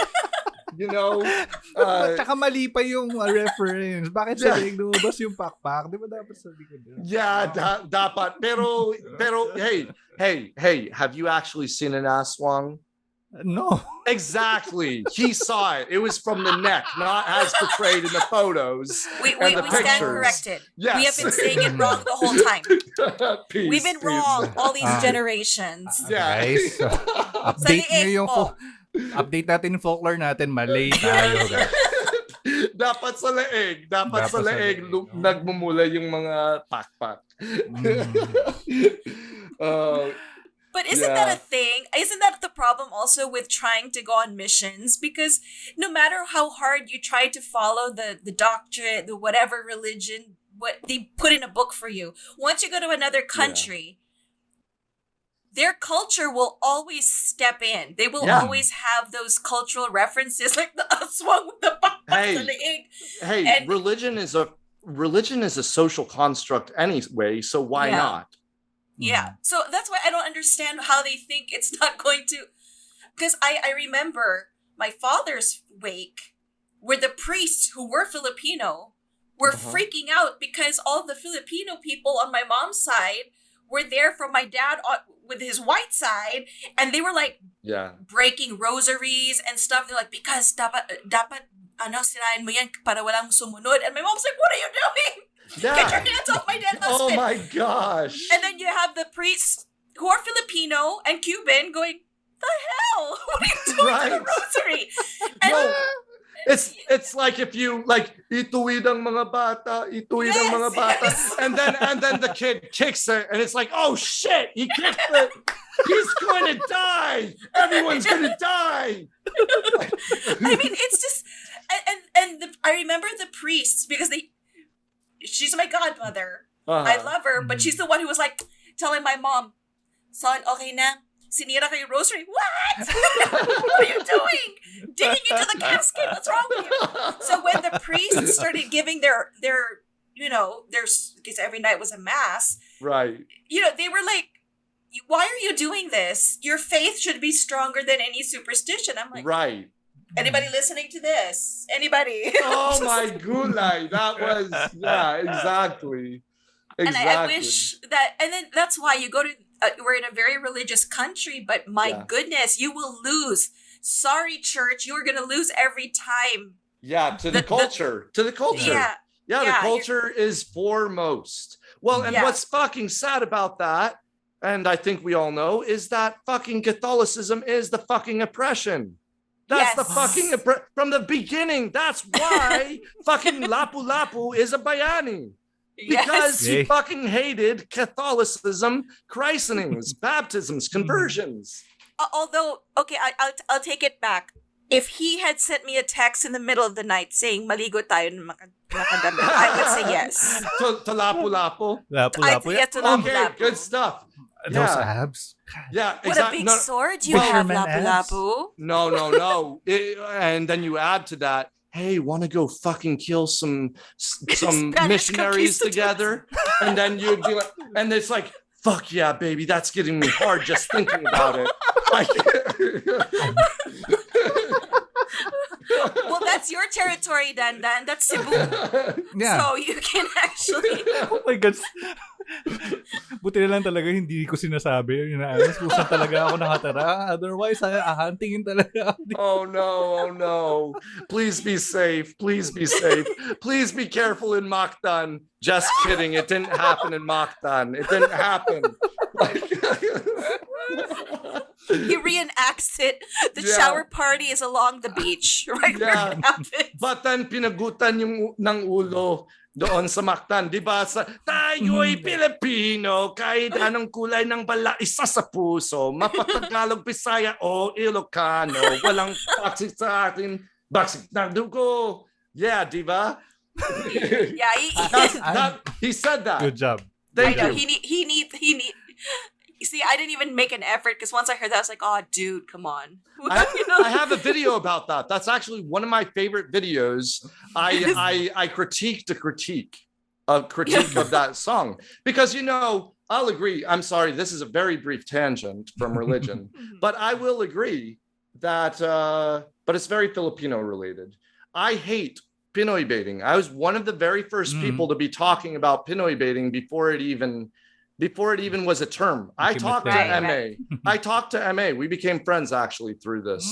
Tsaka mali pa yung reference. Bakit sa leg lumabas yung pakpak? Di ba dapat sabi ko doon? Yeah, dapat. Pero, hey, have you actually seen an aswang? No. Exactly. He saw it. It was from the neck, not as portrayed in the photos and the pictures. Stand corrected. Yes. We have been saying it wrong the whole time. We've been wrong all these generations. Yeah. Guys, update nyo yung update natin yung folklore natin. Mali tayo, guys. Dapat sa leeg. Nagmumula yung mga pakpak. But isn't that a thing? Isn't that the problem also with trying to go on missions? Because no matter how hard you try to follow the doctrine, the whatever religion, what they put in a book for you, once you go to another country, their culture will always step in. They will always have those cultural references, like the aswang with the pakpak sa leeg. Hey, religion is a social construct anyway, so why not? Yeah. So that's why I don't understand how they think it's not going to. Because I remember my father's wake where the priests who were Filipino were freaking out because all the Filipino people on my mom's side were there from my dad with his white side, and they were like breaking rosaries and stuff. They're like, because dapat sirain mo yan para walang sumunod. And my mom's like, what are you doing? Yeah. Get your hands off my dead husband. Oh my gosh. And then you have the priests who are Filipino and Cuban going, the hell? What are you doing to the rosary? And it's like if you ituwid ang mga bata, Yes. and then the kid kicks it, and it's like, oh shit, he kicked it. He's going to die. Everyone's going to die. I mean, it's just, I remember the priests because she's my godmother. I love her, but she's the one who was like telling my mom, son, okay na? Sinira kayo rosary. What? What are you doing? Digging into the casket. What's wrong with you? So when the priests started giving their because every night was a mass. Right. They were like, why are you doing this? Your faith should be stronger than any superstition. I'm like, right. Anybody listening to this? Anybody? Oh my gulay. That was, exactly. And I Exactly. wish that, and then that's why you go to, we're in a very religious country, but my Yeah. goodness, you will lose. Sorry, church, you're going to lose every time. Yeah, to the culture. To the culture. Yeah. Yeah, the Yeah, culture is foremost. Well, and Yeah. what's fucking sad about that, and I think we all know, is that fucking Catholicism is the fucking oppression. That's the Yes. fucking from the beginning. That's why fucking Lapu-Lapu is a bayani. Because Yes. he Yay. fucking hated Catholicism, christenings, baptisms, conversions. Although, okay, I'll take it back. If he had sent me a text in the middle of the night saying maligo tayo ng makadami, I would say yes. To Lapu-Lapu. I'd say yes to Okay, lapu-lapu. good stuff. Those Yeah. abs. Yeah, What a exactly. big sword you have, Fisherman abs. lapu-lapu. No. And then you add to that, hey, want to go fucking kill some Spanish missionaries conquistadors. together? And then you'd be like, and it's like, fuck yeah, baby, that's getting me hard just thinking about it. Like, Well, that's your territory, Dandan. That's Cebu. Yeah. So you can actually... Oh my God. Buti na lang talaga hindi ko sinasabi. Kung saan talaga ako nakatara. Otherwise, ahuntingin talaga ako. oh no. Please be safe. Please be safe. Please be careful in Mactan. Just kidding. It didn't happen in Mactan. It didn't happen. He reenacts it. The Yeah. shower party is along the beach. Right where Yeah. it happens. But then pinagutan ng ulo doon sa Mactan, di ba? Tayo'y Pilipino, kahit anong kulay ng bala, isa sa puso, mapatagalog, Bisaya o Ilocano, walang baksik sa atin, baksik ng dugo. Yeah, di ba? Yeah, He said that. Good job. Thank I know. you. He need. You see, I didn't even make an effort because once I heard that, I was like, "Oh, dude, come on." I have a video about that. That's actually one of my favorite videos. I critiqued a critique of that song because I'll agree. I'm sorry, this is a very brief tangent from religion, but I will agree that but it's very Filipino related. I hate Pinoy baiting. I was one of the very first people to be talking about Pinoy baiting before it even was a term. I talked to MA. I talked to MA. We became friends actually through this.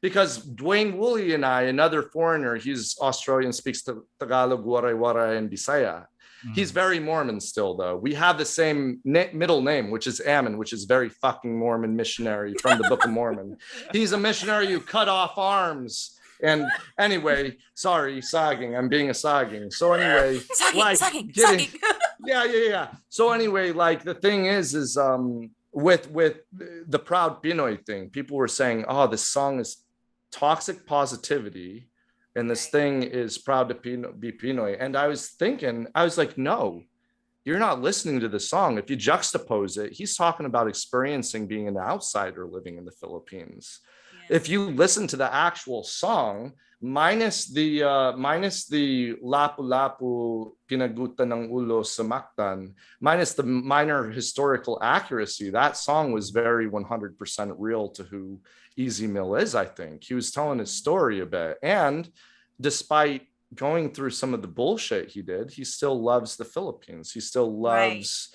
Because Dwayne Woolley and I, another foreigner, he's Australian, speaks Tagalog, Waray, and Bisaya. He's very Mormon still, though. We have the same middle name, which is Ammon, which is very fucking Mormon missionary from the Book of Mormon. He's a missionary who cut off arms. And anyway, sorry, sagging. I'm being a sagging. So anyway, sagging. Yeah. So anyway, like the thing is with the Proud Pinoy thing, people were saying, oh, this song is toxic positivity and this thing is proud to be Pinoy. And I was like, no, you're not listening to the song. If you juxtapose it, he's talking about experiencing being an outsider living in the Philippines. If you listen to the actual song, minus the lapu-lapu pinagutan ng ulo sa Mactan, minus the minor historical accuracy, that song was very 100% real to who Easy Mill is, I think. He was telling his story a bit. And despite going through some of the bullshit he did, he still loves the Philippines. He still loves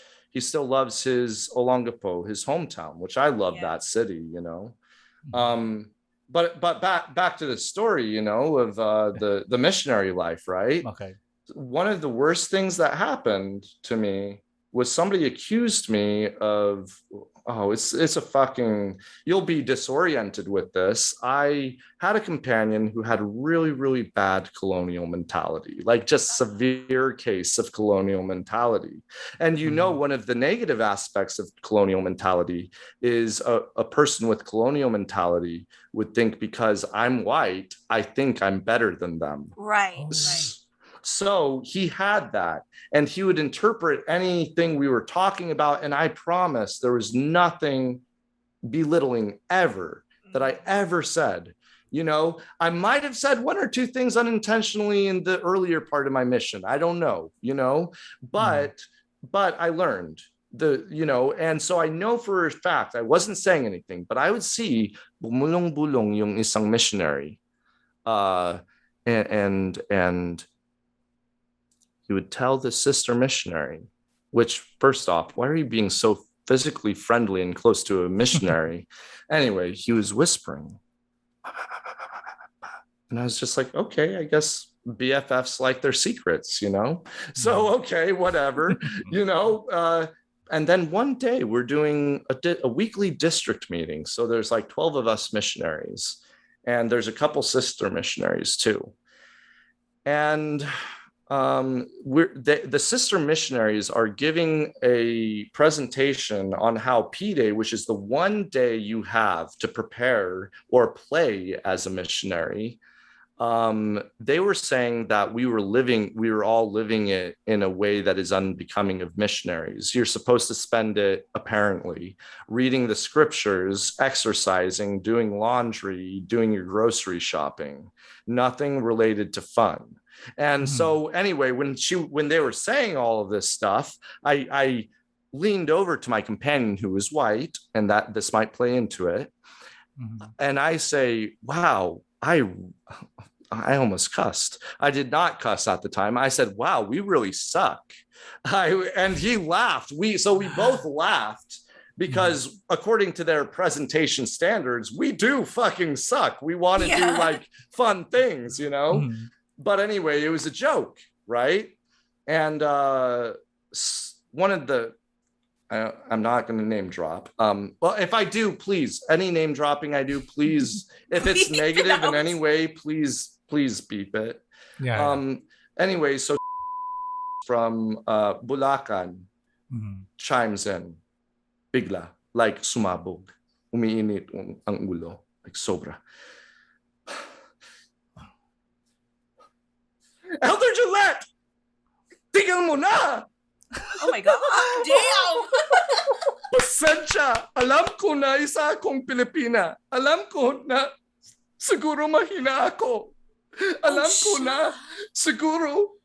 his Olongapo, his hometown, which I love that city, But back to the story, of the missionary life, right? Okay. One of the worst things that happened to me was somebody accused me of, it's a fucking, you'll be disoriented with this. I had a companion who had a really, really bad colonial mentality, like just severe case of colonial mentality. And one of the negative aspects of colonial mentality is a person with colonial mentality would think because I'm white, I think I'm better than them. Right. So he had that, and he would interpret anything we were talking about. And I promise there was nothing belittling ever that I ever said. I might have said one or two things unintentionally in the earlier part of my mission. I don't know, but I learned and so I know for a fact I wasn't saying anything, but I would see bumulong-bulong yung isang missionary, and he would tell the sister missionary, which first off, why are you being so physically friendly and close to a missionary? Anyway, he was whispering. And I was just like, okay, I guess BFFs like their secrets, you know? So, okay, whatever, you know? And then one day we're doing a weekly district meeting. So there's like 12 of us missionaries, and there's a couple sister missionaries too. And the sister missionaries are giving a presentation on how P-Day, which is the one day you have to prepare or play as a missionary, they were saying that we were all living it in a way that is unbecoming of missionaries. You're supposed to spend it, apparently, reading the scriptures, exercising, doing laundry, doing your grocery shopping, nothing related to fun. And so anyway, when they were saying all of this stuff, I leaned over to my companion who was white, and that this might play into it. And I say, wow, I almost cussed. I did not cuss at the time. I said, wow, we really suck. And he laughed. We both laughed because according to their presentation standards, we do fucking suck. We want to do like fun things, you know? But anyway, it was a joke, right? And one of the, I'm not going to name drop. Well, if I do, please, any name dropping I do, please, if it's negative in any way, please beep it. Anyway, so from Bulacan chimes in, bigla, like sumabog, umiinit ang ulo, like sobra. Elder Gillette, tigil mo na! Oh my God! Damn! Pasensya, alam ko na isa akong Pilipina. Alam ko na siguro mahina ako. Alam ko na siguro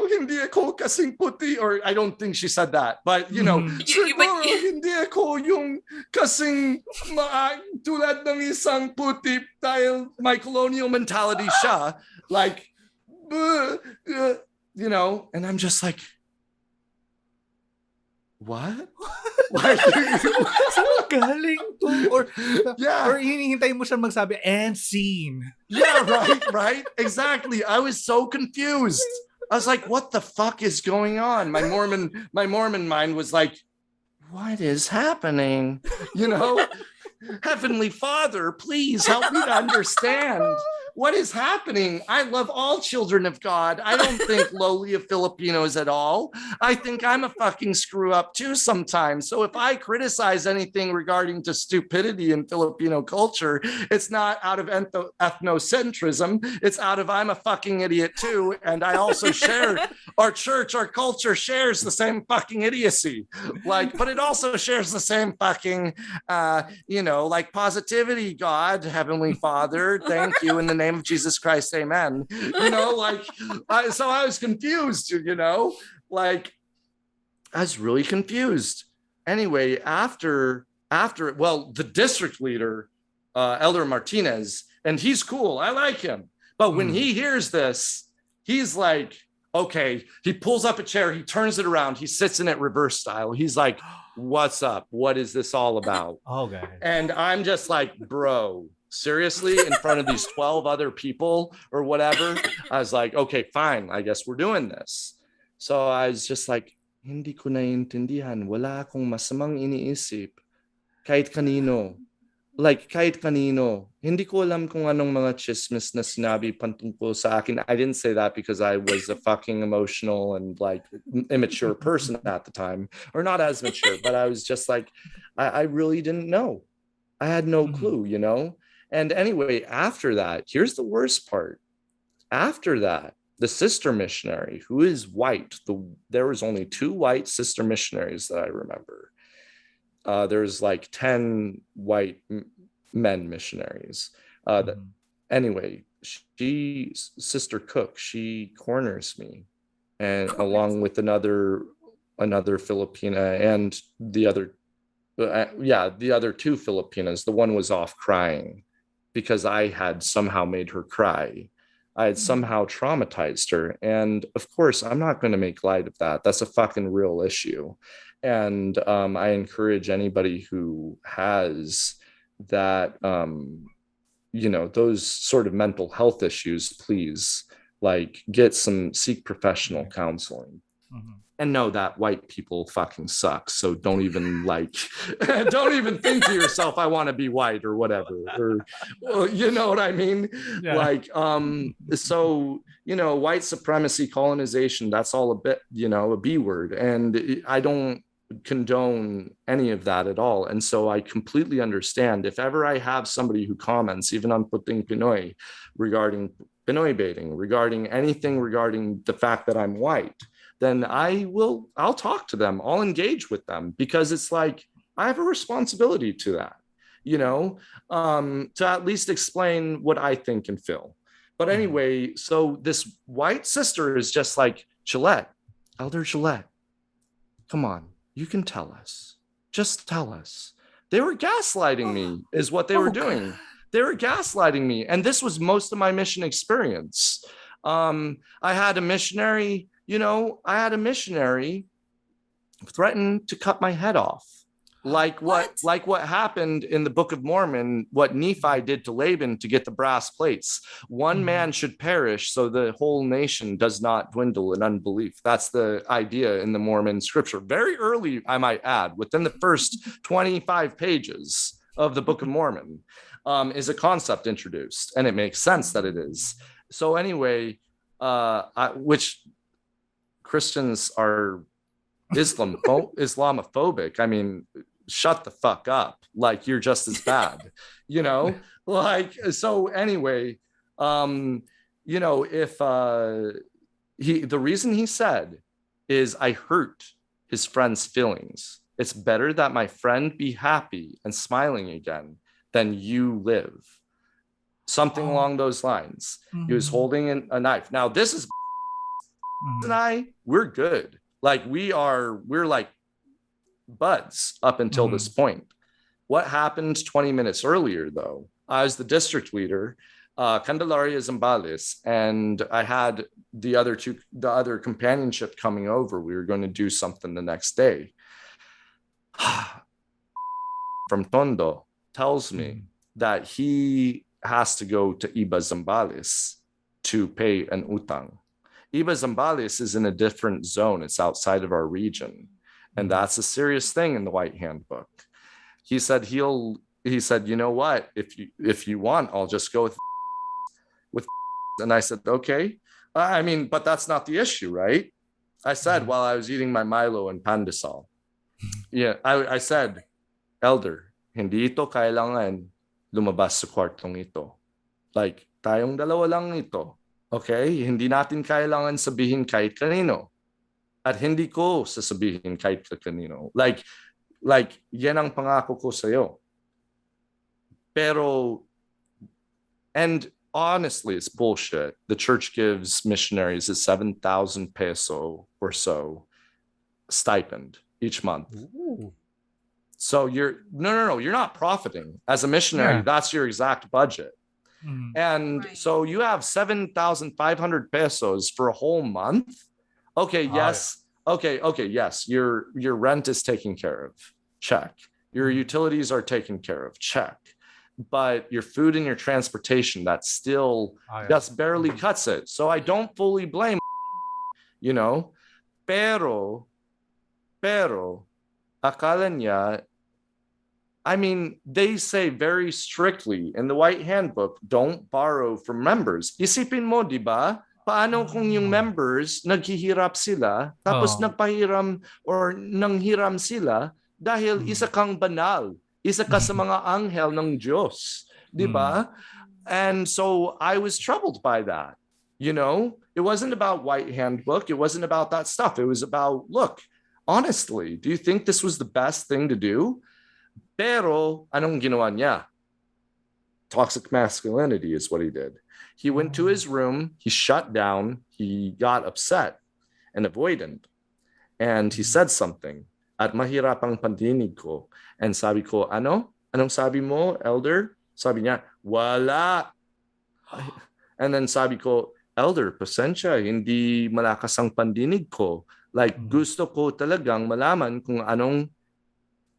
hindi ako kasing puti, or I don't think she said that, but you know, siguro hindi ako yung kasing tulad ng isang puti dahil may colonial mentality siya, like, you know, and I'm just like, what? Why galing to? Or hinihintay mo siya magsabi, and scene. Yeah, right? Exactly. I was so confused. I was like, what the fuck is going on? My Mormon mind was like, what is happening? You know? Heavenly Father, please help me to understand. What is happening? I love all children of God. I don't think lowly of Filipinos at all. I think I'm a fucking screw up too sometimes. So if I criticize anything regarding to stupidity in Filipino culture, it's not out of ethnocentrism. It's out of I'm a fucking idiot too. And I also share our church, our culture shares the same fucking idiocy. Like, but it also shares the same fucking, you know, like positivity, God, Heavenly Father, thank you in the name of Jesus Christ, amen. You know, like, so I was confused, you know, like, I was really confused. Anyway, after, well, the district leader, Elder Martinez, and he's cool, I like him. But when he hears this, he's like, okay, he pulls up a chair, he turns it around, he sits in it reverse style. He's like, what's up? What is this all about? Okay. And I'm just like, bro, seriously, in front of these 12 other people or whatever? I was like, okay, fine, I guess we're doing this. So I was just like, hindi ko naiintindihan, wala akong masamang iniisip kahit kanino. Like, kahit kanino. Hindi ko alam kung anong mga chismis na sinabi pantungkol sa akin. I didn't say that because I was a fucking emotional and like immature person at the time, or not as mature, but I was just like, I really didn't know. I had no clue, you know? And anyway, after that, here's the worst part. After that, the sister missionary, who is white, there was only 2 white sister missionaries that I remember. There's like 10 white men missionaries. Anyway, Sister Cook, she corners me, and along with another Filipina and the other 2 Filipinas. The one was off crying because I had somehow made her cry. I had somehow traumatized her. And of course, I'm not going to make light of that. That's a fucking real issue. And I encourage anybody who has that, those sort of mental health issues, please, like, seek professional counseling. Mhm. And know that white people fucking suck. So don't even don't even think to yourself, I want to be white or whatever. Or, well, you know what I mean? Yeah. Like, so, white supremacy, colonization, that's all a B word. And I don't condone any of that at all. And so I completely understand if ever I have somebody who comments, even on Puting Pinoy, regarding Pinoy baiting, regarding anything regarding the fact that I'm white, then I'll talk to them. I'll engage with them, because it's like, I have a responsibility to that, to at least explain what I think and feel. But anyway, so this white sister is just like, Gillette, Elder Gillette, come on, you can tell us. Just tell us. They were gaslighting me, is what they were doing. They were gaslighting me. And this was most of my mission experience. I had a missionary threaten to cut my head off. Like what happened in the Book of Mormon, what Nephi did to Laban to get the brass plates. One man should perish so the whole nation does not dwindle in unbelief. That's the idea in the Mormon scripture. Very early, I might add, within the first 25 pages of the Book of Mormon, is a concept introduced, and it makes sense that it is. So anyway, which Christians are Islamophobic. I mean, shut the fuck up. Like, you're just as bad, like, so anyway, if the reason he said is, I hurt his friend's feelings. It's better that my friend be happy and smiling again than you live. Something along those lines. He was holding a knife. Now, this is and we're good. Like, we're like buds up until this point. What happened 20 minutes earlier, though? I was the district leader, Candelaria Zambales, and I had the other companionship coming over. We were going to do something the next day. From Tondo tells me that he has to go to Iba Zambales to pay an utang. Iba Zambales is in a different zone. It's outside of our region. And that's a serious thing in the White Handbook. He said, you know what? If you want, I'll just go with and I said, okay. But that's not the issue, right? I said, while I was eating my Milo and pandesal. Yeah, I said, Elder, hindi ito kailangan lumabas sa kwartong ito. Like, tayong dalawa lang ito. Okay? Hindi natin kailangan sabihin kahit kanino. At hindi ko sasabihin kahit kanino. Like, yan ang pangako ko sa'yo. Pero, and honestly, it's bullshit. The church gives missionaries a 7,000 peso or so stipend each month. Ooh. So you're not profiting as a missionary. Yeah. That's your exact budget. And so you have 7,500 pesos for a whole month. Okay, yes. Okay, yes. Your rent is taken care of. Check. Your utilities are taken care of. Check. But your food and your transportation, that's still just barely cuts it. So I don't fully blame, pero akala niya, they say very strictly in the White Handbook, don't borrow from members. Isipin mo, di ba? Paano kung yung members naghihirap sila, tapos nagpahiram or nanghiram sila dahil isa kang banal, isa ka sa mga anghel ng Diyos, di ba? And so I was troubled by that. It wasn't about White Handbook. It wasn't about that stuff. It was about, look, honestly, do you think this was the best thing to do? Pero, anong ginawa niya? Toxic masculinity is what he did. He went to his room, he shut down, he got upset and avoidant. And he said something. At mahirap ang pandinig ko. And sabi ko, ano? Anong sabi mo, Elder? Sabi niya, wala. And then sabi ko, Elder, pasensya, hindi malakas ang pandinig ko. Like, gusto ko talagang malaman kung anong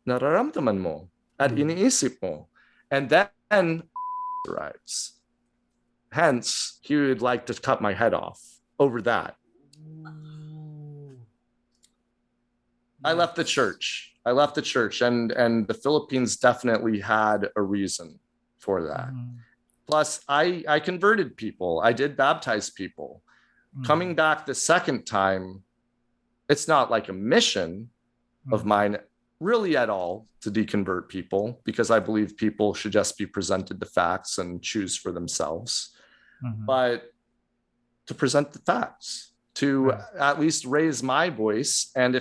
nararamdaman mo at iniisip mo. And then arrives. Hence, he would like to cut my head off over that. I left the church. And the Philippines definitely had a reason for that. Plus, I converted people. I did baptize people. Coming back the second time, it's not like a mission of mine really at all to deconvert people, because I believe people should just be presented the facts and choose for themselves. But to present the facts, to at least raise my voice. And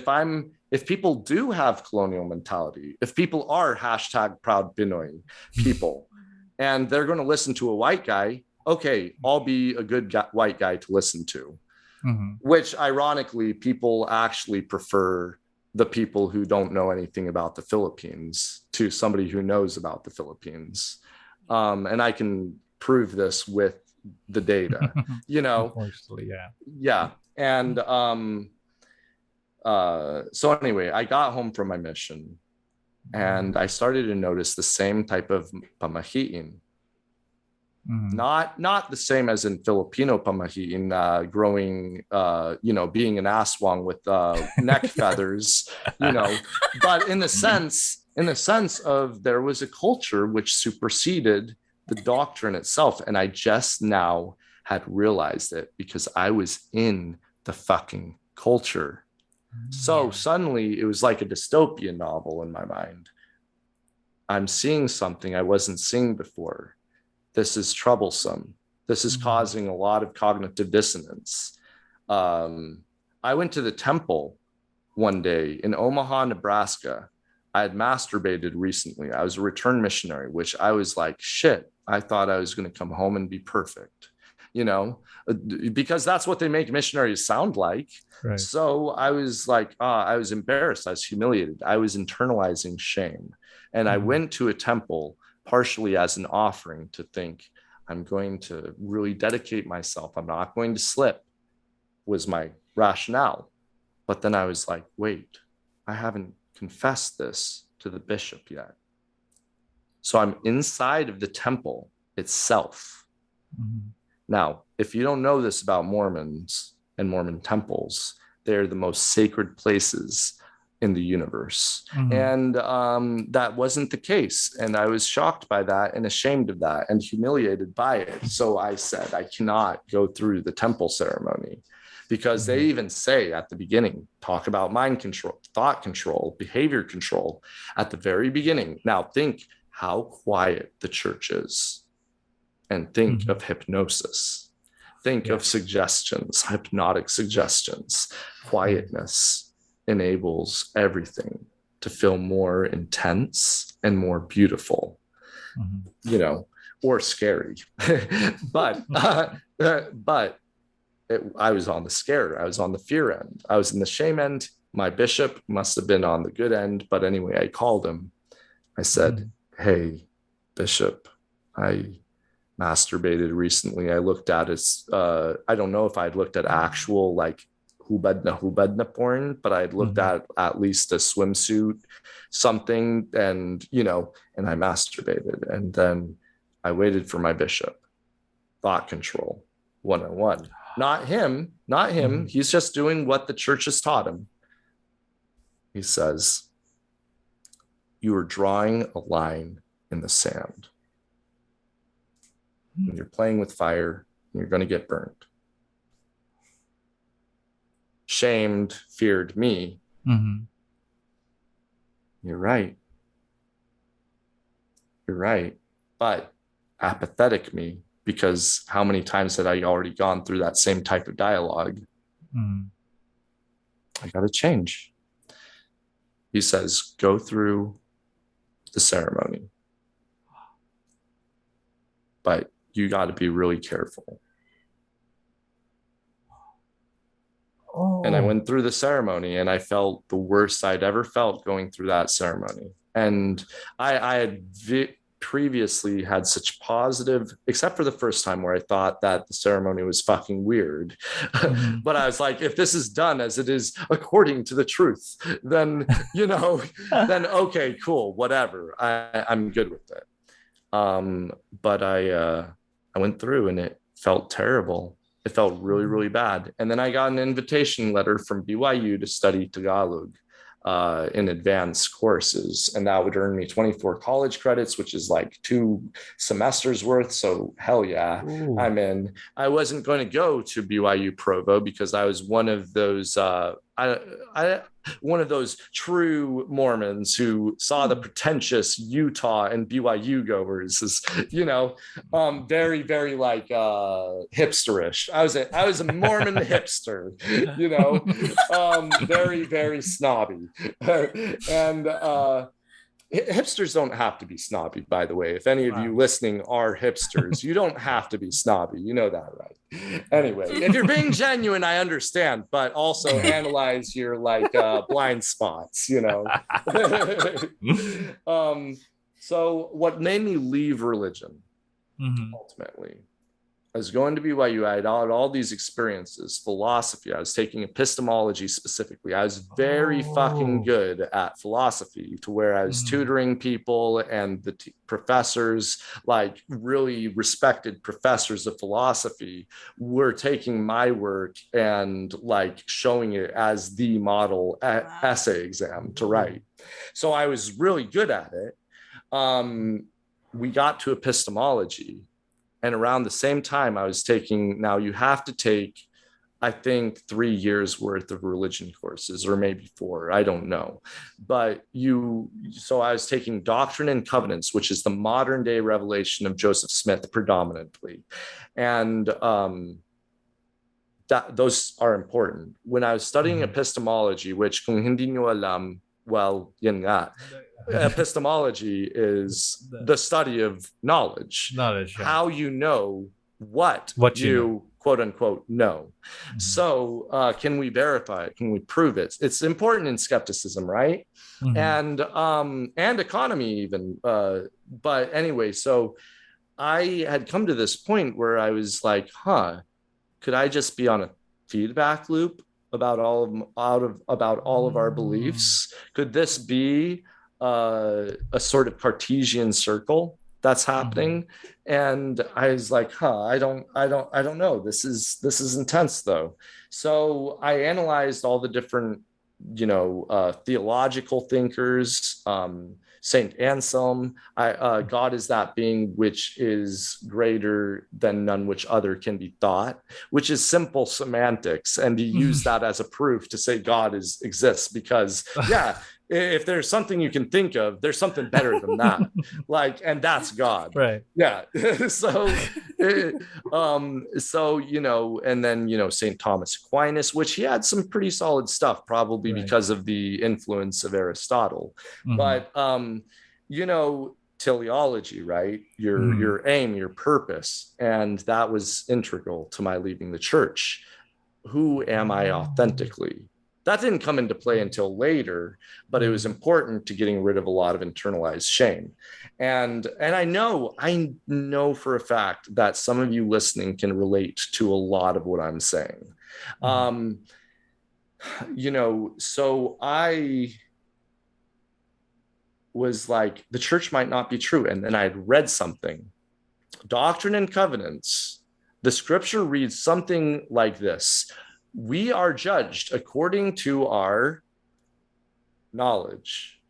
if people do have colonial mentality, if people are #proud Pinoy people, and they're going to listen to a white guy, okay, I'll be a good white guy to listen to. Which ironically, people actually prefer the people who don't know anything about the Philippines to somebody who knows about the Philippines. And I can prove this with the data, Unfortunately, yeah. And so anyway, I got home from my mission and I started to notice the same type of pamahiin. Not the same as in Filipino pamahiin, growing, being an aswang with neck feathers, but in the sense of there was a culture which superseded the doctrine itself. And I just now had realized it because I was in the fucking culture. So suddenly it was like a dystopian novel in my mind. I'm seeing something I wasn't seeing before. This is troublesome. This is causing a lot of cognitive dissonance. I went to the temple one day in Omaha, Nebraska. I had masturbated recently. I was a return missionary, which I was like, shit, I thought I was going to come home and be perfect, because that's what they make missionaries sound like. Right. So I was like, I was embarrassed. I was humiliated. I was internalizing shame. And I went to a temple partially as an offering to think, I'm going to really dedicate myself. I'm not going to slip, was my rationale. But then I was like, wait, I haven't confessed this to the bishop yet. So I'm inside of the temple itself. Now, if you don't know this about Mormons and Mormon temples, they're the most sacred places in the universe. And that wasn't the case. And I was shocked by that and ashamed of that and humiliated by it. So I said, I cannot go through the temple ceremony, because they even say at the beginning, talk about mind control, thought control, behavior control at the very beginning. Now think how quiet the church is, and think of hypnosis. Think of suggestions, hypnotic suggestions. Quietness enables everything to feel more intense and more beautiful, or scary. But I was on the scare. I was on the fear end. I was in the shame end. My bishop must have been on the good end. But anyway, I called him. I said, hey, bishop, I masturbated recently. I looked at his, I don't know if I'd looked at actual like hubadna porn, but I'd looked at least a swimsuit, something, and and I masturbated. And then I waited for my bishop. Thought control 101. Not him. He's just doing what the church has taught him. He says, you are drawing a line in the sand. When you're playing with fire, you're going to get burned. Shamed, feared me. You're right. But apathetic me, because how many times had I already gone through that same type of dialogue? I got to change. He says, go through the ceremony, but you got to be really careful. And I went through the ceremony and I felt the worst I'd ever felt going through that ceremony. And I had previously had such positive, except for the first time where I thought that the ceremony was fucking weird. Mhm. But I was like, if this is done as it is according to the truth, then, then okay, cool, whatever. I'm good with it. But I went through and it felt terrible. It felt really, really bad. And then I got an invitation letter from BYU to study Tagalog in advanced courses. And that would earn me 24 college credits, which is like 2 semesters worth. So hell yeah, Ooh. I'm in. I wasn't going to go to BYU Provo because I was one of those one of those true Mormons who saw the pretentious Utah and BYU goers as, very, very like hipsterish. I was a Mormon hipster, very, very snobby. And hipsters don't have to be snobby, by the way. If any of you listening are hipsters, you don't have to be snobby. You know that, right? Anyway, if you're being genuine, I understand, but also analyze your blind spots, So what made me leave religion ultimately, I was going to BYU. I had all these experiences, philosophy. I was taking epistemology specifically. I was very fucking good at philosophy, to where I was tutoring people, and the professors, like really respected professors of philosophy, were taking my work and like showing it as the model essay exam to write. So I was really good at it. We got to epistemology. And around the same time I was taking, now you have to take, I think 3 years worth of religion courses, or maybe 4, I don't know. But so I was taking Doctrine and Covenants, which is the modern day revelation of Joseph Smith predominantly. And those are important. When I was studying epistemology, which kung hindi nyo alam, well, yun nga. Epistemology is the study of knowledge. How you know what you quote unquote know. So can we verify it? Can we prove it? It's important in skepticism, right? And economy even. But anyway, so I had come to this point where I was like, could I just be on a feedback loop about all of our beliefs? Could this be a sort of Cartesian circle that's happening? And I was like, I don't know. This is intense though. So I analyzed all the different, theological thinkers, Saint Anselm, God is that being which is greater than none which other can be thought, which is simple semantics. And you use that as a proof to say God exists, because if there's something you can think of, there's something better than that. And that's God. Right. Yeah. So, and then, St. Thomas Aquinas, which he had some pretty solid stuff, probably because of the influence of Aristotle. But, teleology, right? Your aim, your purpose. And that was integral to my leaving the church. Who am I authentically? That didn't come into play until later, but it was important to getting rid of a lot of internalized shame. And I know for a fact that some of you listening can relate to a lot of what I'm saying. So I was like, the church might not be true. And then I had read something, Doctrine and Covenants. The scripture reads something like this: we are judged according to our knowledge,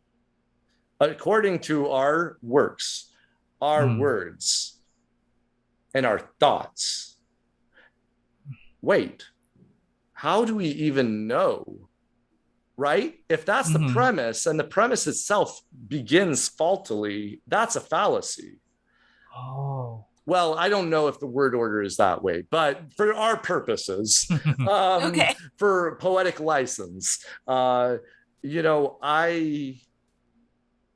according to our works, our words, and our thoughts. Wait, how do we even know? Right? If that's the premise, and the premise itself begins faultily, that's a fallacy. Oh. Well, I don't know if the word order is that way, but for our purposes, for poetic license, I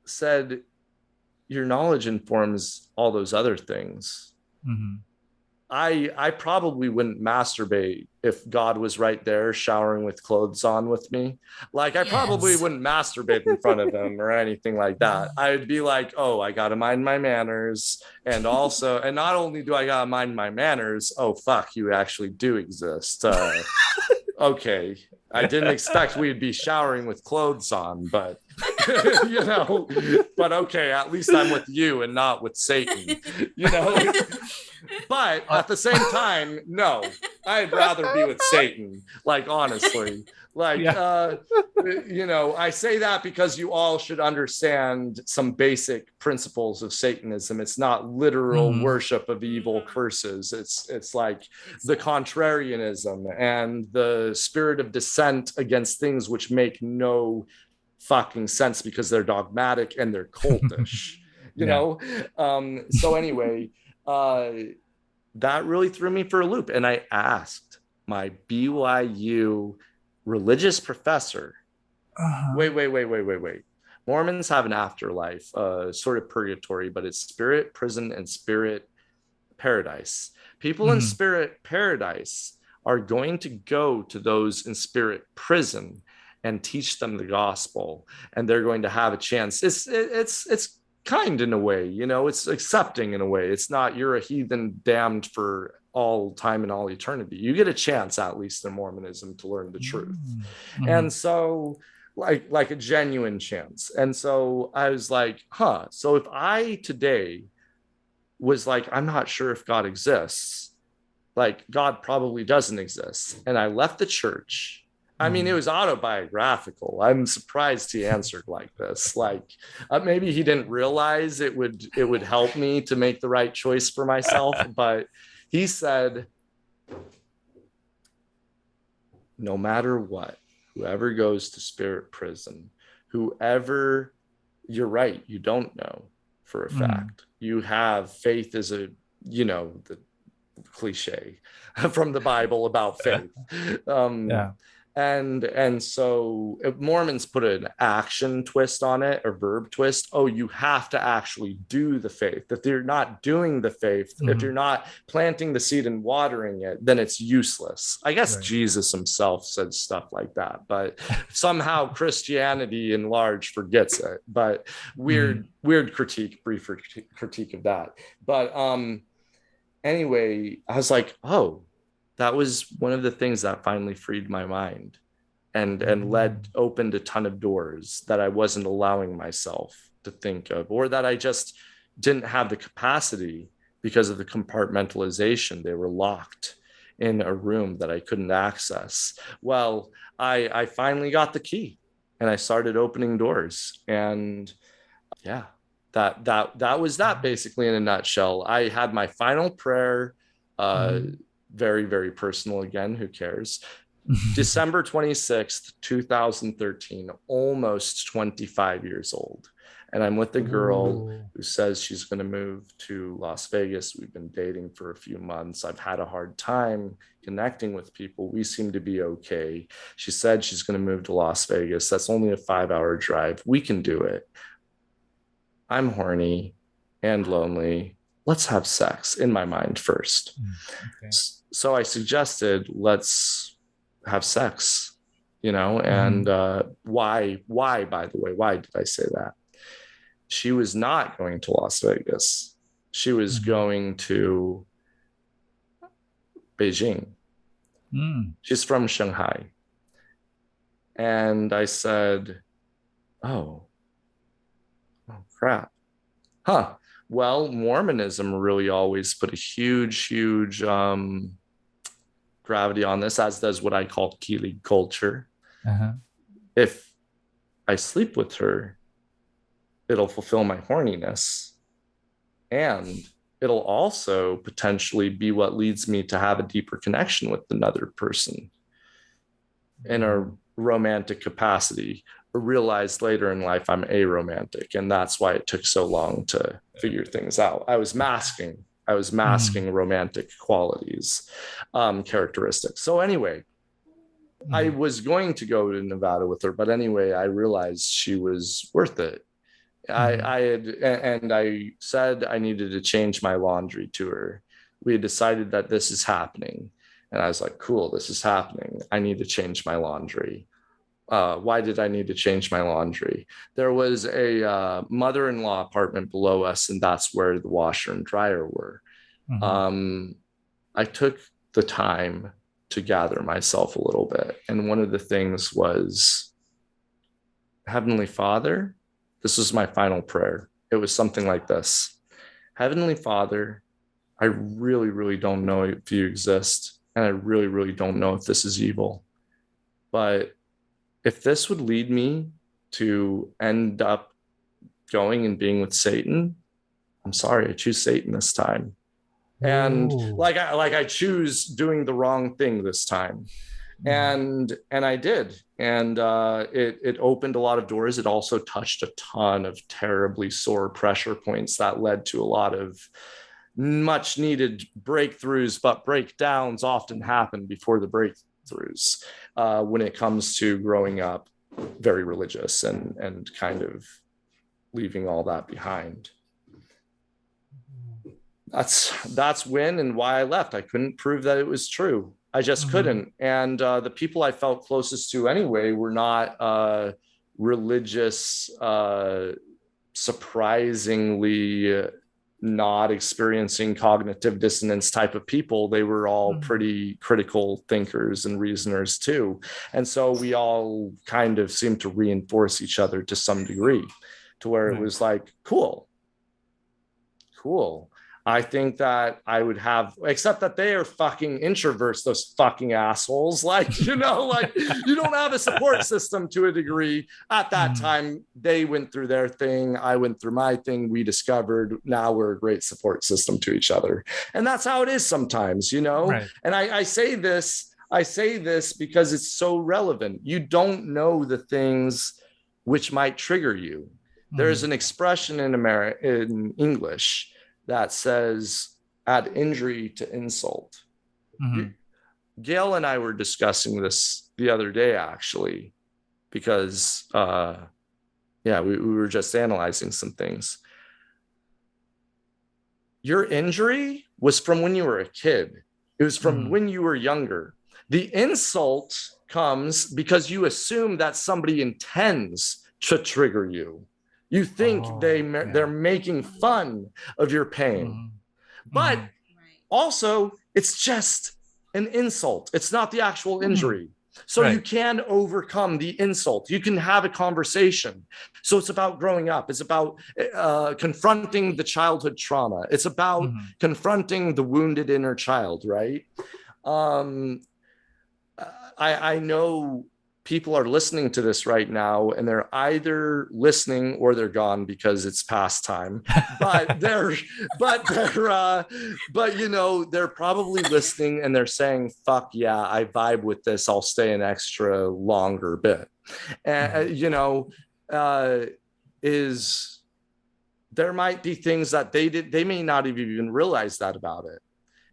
said, your knowledge informs all those other things. I probably wouldn't masturbate if God was right there showering with clothes on with me. Like I probably Yes. wouldn't masturbate in front of him or anything like that. I'd be like, oh, I gotta mind my manners. And also, and not only do I gotta mind my manners, oh fuck, you actually do exist. Okay. I didn't expect we'd be showering with clothes on, but but okay, at least I'm with you and not with Satan, But at the same time, no, I'd rather be with Satan, like honestly. Like, I say that because you all should understand some basic principles of Satanism. It's not literal worship of evil curses. It's like the contrarianism and the spirit of dissent against things which make no fucking sense because they're dogmatic and they're cultish, So anyway, that really threw me for a loop. And I asked my BYU religious professor, wait. Mormons have an afterlife, sort of purgatory, but it's spirit prison and spirit paradise. People in spirit paradise are going to go to those in spirit prison and teach them the gospel, and they're going to have a chance. It's kind in a way, it's accepting in a way. It's not you're a heathen damned for all time and all eternity. You get a chance, at least in Mormonism, to learn the truth. And so like a genuine chance. And so I was like, so if I today was like, I'm not sure if God exists, like God probably doesn't exist, and I left the church. I mean, it was autobiographical. I'm surprised he answered like this. Like maybe he didn't realize it would help me to make the right choice for myself. But he said, no matter what, whoever goes to spirit prison, you're right, you don't know for a fact. You have faith as the cliche from the Bible about faith. And so Mormons put an action twist on it, or verb twist. Oh, you have to actually do the faith. If you're not doing the faith, if you're not planting the seed and watering it, then it's useless. I guess Jesus himself said stuff like that, but somehow Christianity in large forgets it. But brief critique of that. But anyway, I was like, oh, that was one of the things that finally freed my mind and opened a ton of doors that I wasn't allowing myself to think of, or that I just didn't have the capacity because of the compartmentalization. They were locked in a room that I couldn't access. Well, I finally got the key and I started opening doors. And yeah, that was that basically in a nutshell. I had my final prayer, very, very personal again, who cares? December 26th, 2013, almost 25 years old. And I'm with a girl who says she's going to move to Las Vegas. We've been dating for a few months. I've had a hard time connecting with people. We seem to be okay. She said she's going to move to Las Vegas. That's only a 5-hour drive. We can do it. I'm horny and lonely. Let's have sex in my mind first. Okay. So I suggested, let's have sex, and why, by the way, why did I say that? She was not going to Las Vegas. She was going to Beijing. She's from Shanghai. And I said, oh crap. Well, Mormonism really always put a huge gravity on this, as does what I call Kili culture. If I sleep with her, it'll fulfill my horniness, and it'll also potentially be what leads me to have a deeper connection with another person in a romantic capacity. I realized later in life I'm aromantic, and that's why it took so long to figure things out. I was masking romantic qualities, characteristics. So anyway, I was going to go to Nevada with her, but anyway, I realized she was worth it. I said I needed to change my laundry to her. we had decided that this is happening. And I was like, cool, this is happening. I need to change my laundry. Why did I need to change my laundry? There was a mother-in-law apartment below us, and that's where the washer and dryer were. I took the time to gather myself a little bit. And one of the things was, Heavenly Father, this was my final prayer. It was something like this. Heavenly Father, I really, really don't know if you exist. And I really, really don't know if this is evil. But if this would lead me to end up going and being with Satan, I'm sorry, I choose Satan this time. And I choose doing the wrong thing this time. And I did. And it opened a lot of doors. It also touched a ton of terribly sore pressure points that led to a lot of much needed breakthroughs, but breakdowns often happen before the breakthroughs when it comes to growing up very religious and kind of leaving all that behind. That's when and why I left. I couldn't prove that it was true. I just couldn't. And the people I felt closest to anyway were not religious, surprisingly not experiencing cognitive dissonance type of people. They were all pretty critical thinkers and reasoners too. And so we all kind of seemed to reinforce each other to some degree, to where it was like, cool. I think that I would have, except that they are fucking introverts, those fucking assholes. Like, you know, like you don't have a support system to a degree. At that time, they went through their thing. I went through my thing. We discovered now we're a great support system to each other. And that's how it is sometimes, you know? Right. And I say this because it's so relevant. You don't know the things which might trigger you. There's an expression in English that says add injury to insult. Gail and I were discussing this the other day, actually, because we were just analyzing some things. Your injury was from when you were a kid. It was from when you were younger. The insult comes because you assume that somebody intends to trigger you. You think they're making fun of your pain. But also, it's just an insult. It's not the actual injury. So you can overcome the insult. You can have a conversation. So it's about growing up. It's about confronting the childhood trauma. It's about confronting the wounded inner child, right? I know people are listening to this right now, and they're either listening or they're gone because it's past time. But you know, they're probably listening and they're saying, "Fuck yeah, I vibe with this. I'll stay an extra longer bit." And you know, there might be things that they may not have even realized that about it.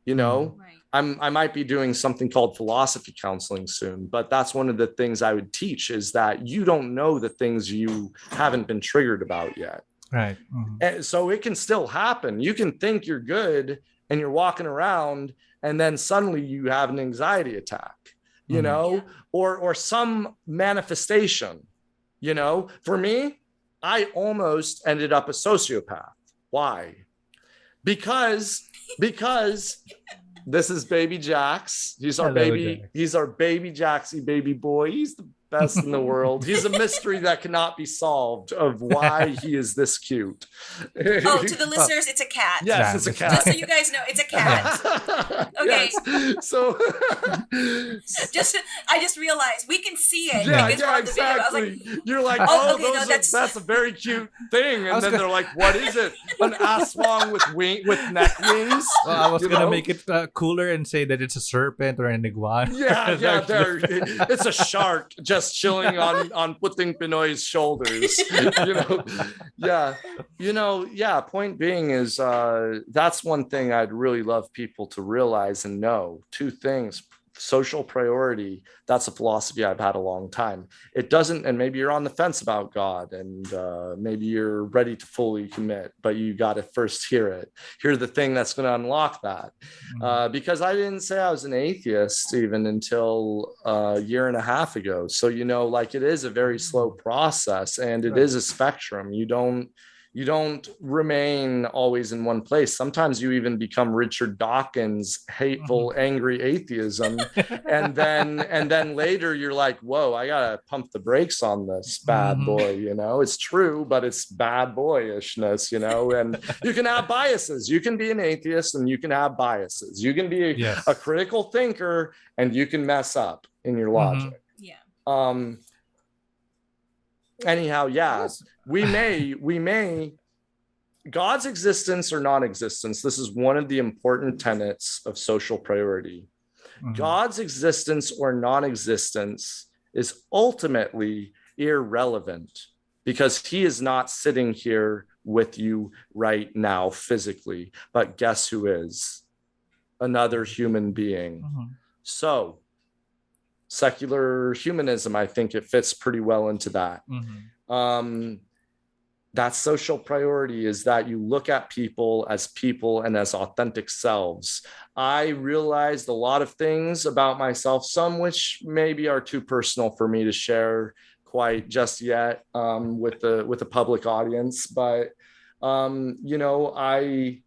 You know. I might be doing something called philosophy counseling soon, but that's one of the things I would teach, is that you don't know the things you haven't been triggered about yet. Right. And so it can still happen. You can think you're good and you're walking around, and then suddenly you have an anxiety attack, you know, or some manifestation, you know. For me, I almost ended up a sociopath. Why? Because this is baby Jax. He's our baby Jaxie baby boy. He's the best in the world. He's a mystery that cannot be solved of why he is this cute. Oh, to the listeners, it's a cat. Yes, it's a cat. Just so you guys know, it's a cat. Okay. Yes. So I just realized we can see it. Yeah, exactly. I was like, you're like, that's a very cute thing. And then they're like, what is it? An aswang with neck wings? Well, I was gonna make it cooler and say that it's a serpent or an iguana. Yeah, it's a shark just chilling on Puting Pinoy's shoulders. Point being is that's one thing I'd really love people to realize and know. Two things. social priority, that's a philosophy I've had a long time. It doesn't, and maybe you're on the fence about God, and maybe you're ready to fully commit, but you got to first hear the thing that's going to unlock that. Because I didn't say I was an atheist even until a year and a half ago. So, you know, like, it is a very slow process, and it is a spectrum. You don't remain always in one place. Sometimes you even become Richard Dawkins' hateful, angry atheism. And then later you're like, whoa, I gotta pump the brakes on this bad boy, you know. It's true, but it's bad boyishness, you know. And you can have biases. You can be an atheist and you can have biases. You can be a critical thinker and you can mess up in your logic. Anyhow, we may God's existence or non-existence. This is one of the important tenets of social priority. God's existence or non-existence is ultimately irrelevant because he is not sitting here with you right now physically, but guess who is? Another human being. So secular humanism, I think it fits pretty well into that. That social priority is that you look at people and as authentic selves. I realized a lot of things about myself, some which maybe are too personal for me to share quite just yet with the public audience. But you know, I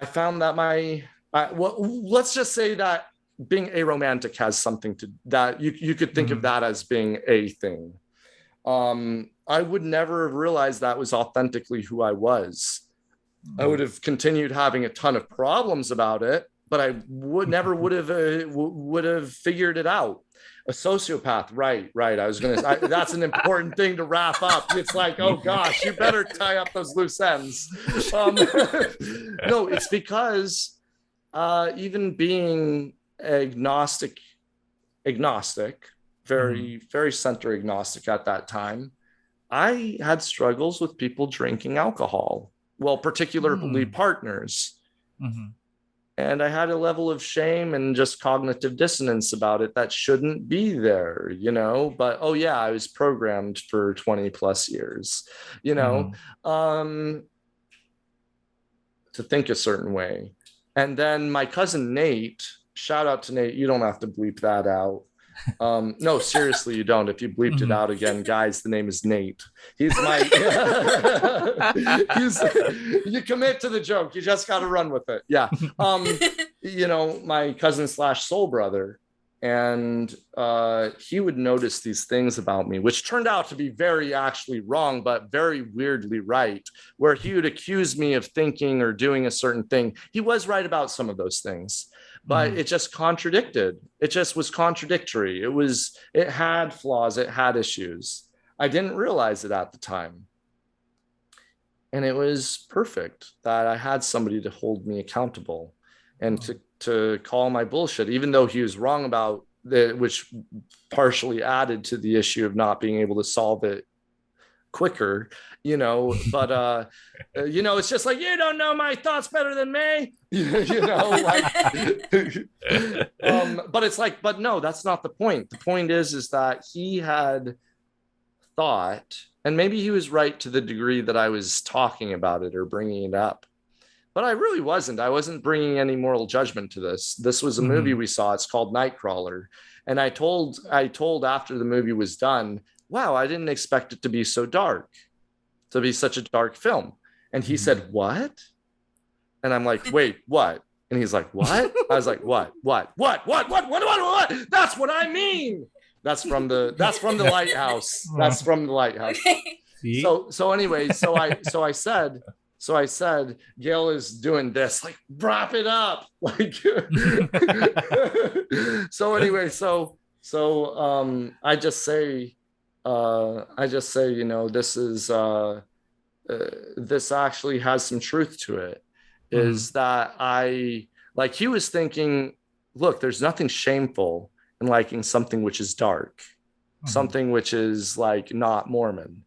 found that let's just say that being aromantic has something to that. You could think of that as being a thing. I would never have realized that was authentically who I was. I would have continued having a ton of problems about it, but I would have figured it out. A sociopath, right? I was gonna say that's an important thing to wrap up. It's like, oh gosh, you better tie up those loose ends. No, it's because even being agnostic, very, very center agnostic at that time, I had struggles with people drinking alcohol, well, particularly partners. And I had a level of shame and just cognitive dissonance about it that shouldn't be there, you know. But oh yeah, I was programmed for 20 plus years, you know, to think a certain way. And then my cousin Nate, shout out to Nate, you don't have to bleep that out. No, seriously, you don't. If you bleeped it out again, guys, the name is Nate. He's my you commit to the joke, you just got to run with it. You know, my cousin / soul brother, and he would notice these things about me, which turned out to be very actually wrong, but very weirdly right, where he would accuse me of thinking or doing a certain thing. He was right about some of those things, but it just contradicted. It just was contradictory. It had flaws. It had issues. I didn't realize it at the time. And it was perfect that I had somebody to hold me accountable and to call my bullshit, even though he was wrong about it, which partially added to the issue of not being able to solve it quicker, you know. But you know, it's just like, you don't know my thoughts better than me. You know, like but it's like, but no, that's not the point. The point is that he had thought, and maybe he was right to the degree that I was talking about it or bringing it up, but I really wasn't. I wasn't bringing any moral judgment to this. This was a movie we saw. It's called Nightcrawler. And I told after the movie was done, wow, I didn't expect it to be so dark, to be such a dark film. And he said, what? And I'm like, wait, what? And he's like, what? I was like, what? That's what I mean. That's from the Lighthouse. That's from the Lighthouse. So anyway, so I said, Gail is doing this, like, wrap it up. Like, so anyway, so I just say, you know, this is, this actually has some truth to it, is that he was thinking, look, there's nothing shameful in liking something which is dark, something which is like not Mormon.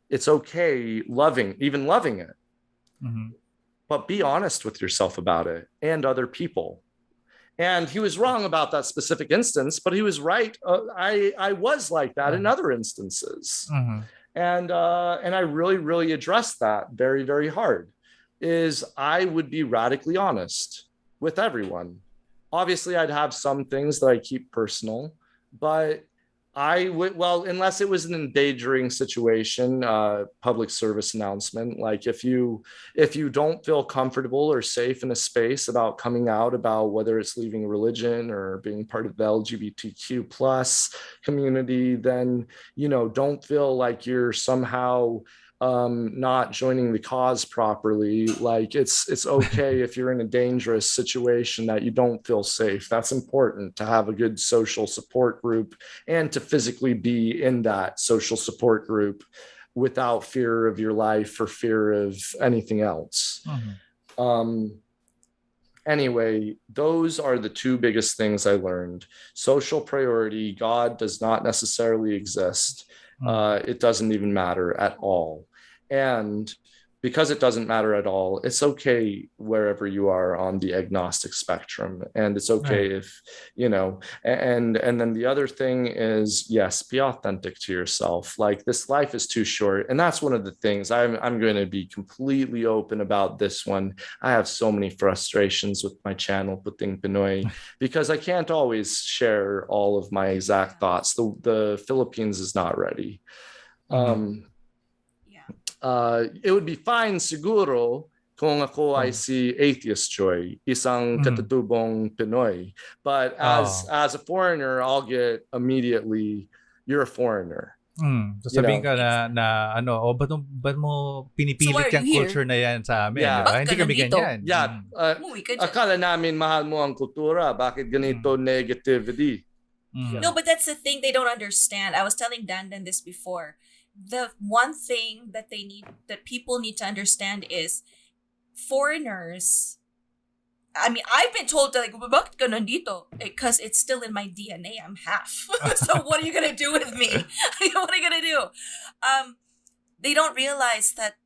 It's okay loving it. But be honest with yourself about it and other people. And he was wrong about that specific instance, but he was right. I was like that in other instances. And I really addressed that very, very hard. Is I would be radically honest with everyone. Obviously, I'd have some things that I keep personal, but I would, well, unless it was an endangering situation, public service announcement, like if you don't feel comfortable or safe in a space about coming out about whether it's leaving religion or being part of the LGBTQ plus community, then, you know, don't feel like you're somehow not joining the cause properly. Like it's okay if you're in a dangerous situation that you don't feel safe. That's important to have a good social support group and to physically be in that social support group without fear of your life or fear of anything else. Anyway, those are the two biggest things I learned. Social priority, God does not necessarily exist. It doesn't even matter at all. And because it doesn't matter at all, it's okay wherever you are on the agnostic spectrum. And it's okay if, you know, and then the other thing is, yes, be authentic to yourself. Like, this life is too short. And that's one of the things I'm going to be completely open about this one. I have so many frustrations with my channel, Puting Pinoy, because I can't always share all of my exact thoughts. The Philippines is not ready. It would be fine siguro kung ako ay si Atheist Joy, isang katutubong Pinoy. But as a foreigner, I'll get immediately, you're a foreigner. Sasabihin ka na ano, ba't mo pinipilit yung culture na yan sa amin? Yeah. Hindi kami ganyan. Yeah. Akala namin mahal mo ang kultura. Bakit ganito negativity? No, but that's the thing they don't understand. I was telling Dandan this before. The one thing that people need to understand is foreigners. I mean, I've been told like, bakit ka nandito? Because it's still in my DNA. I'm half. So what are you gonna do with me? What are you gonna do? They don't realize that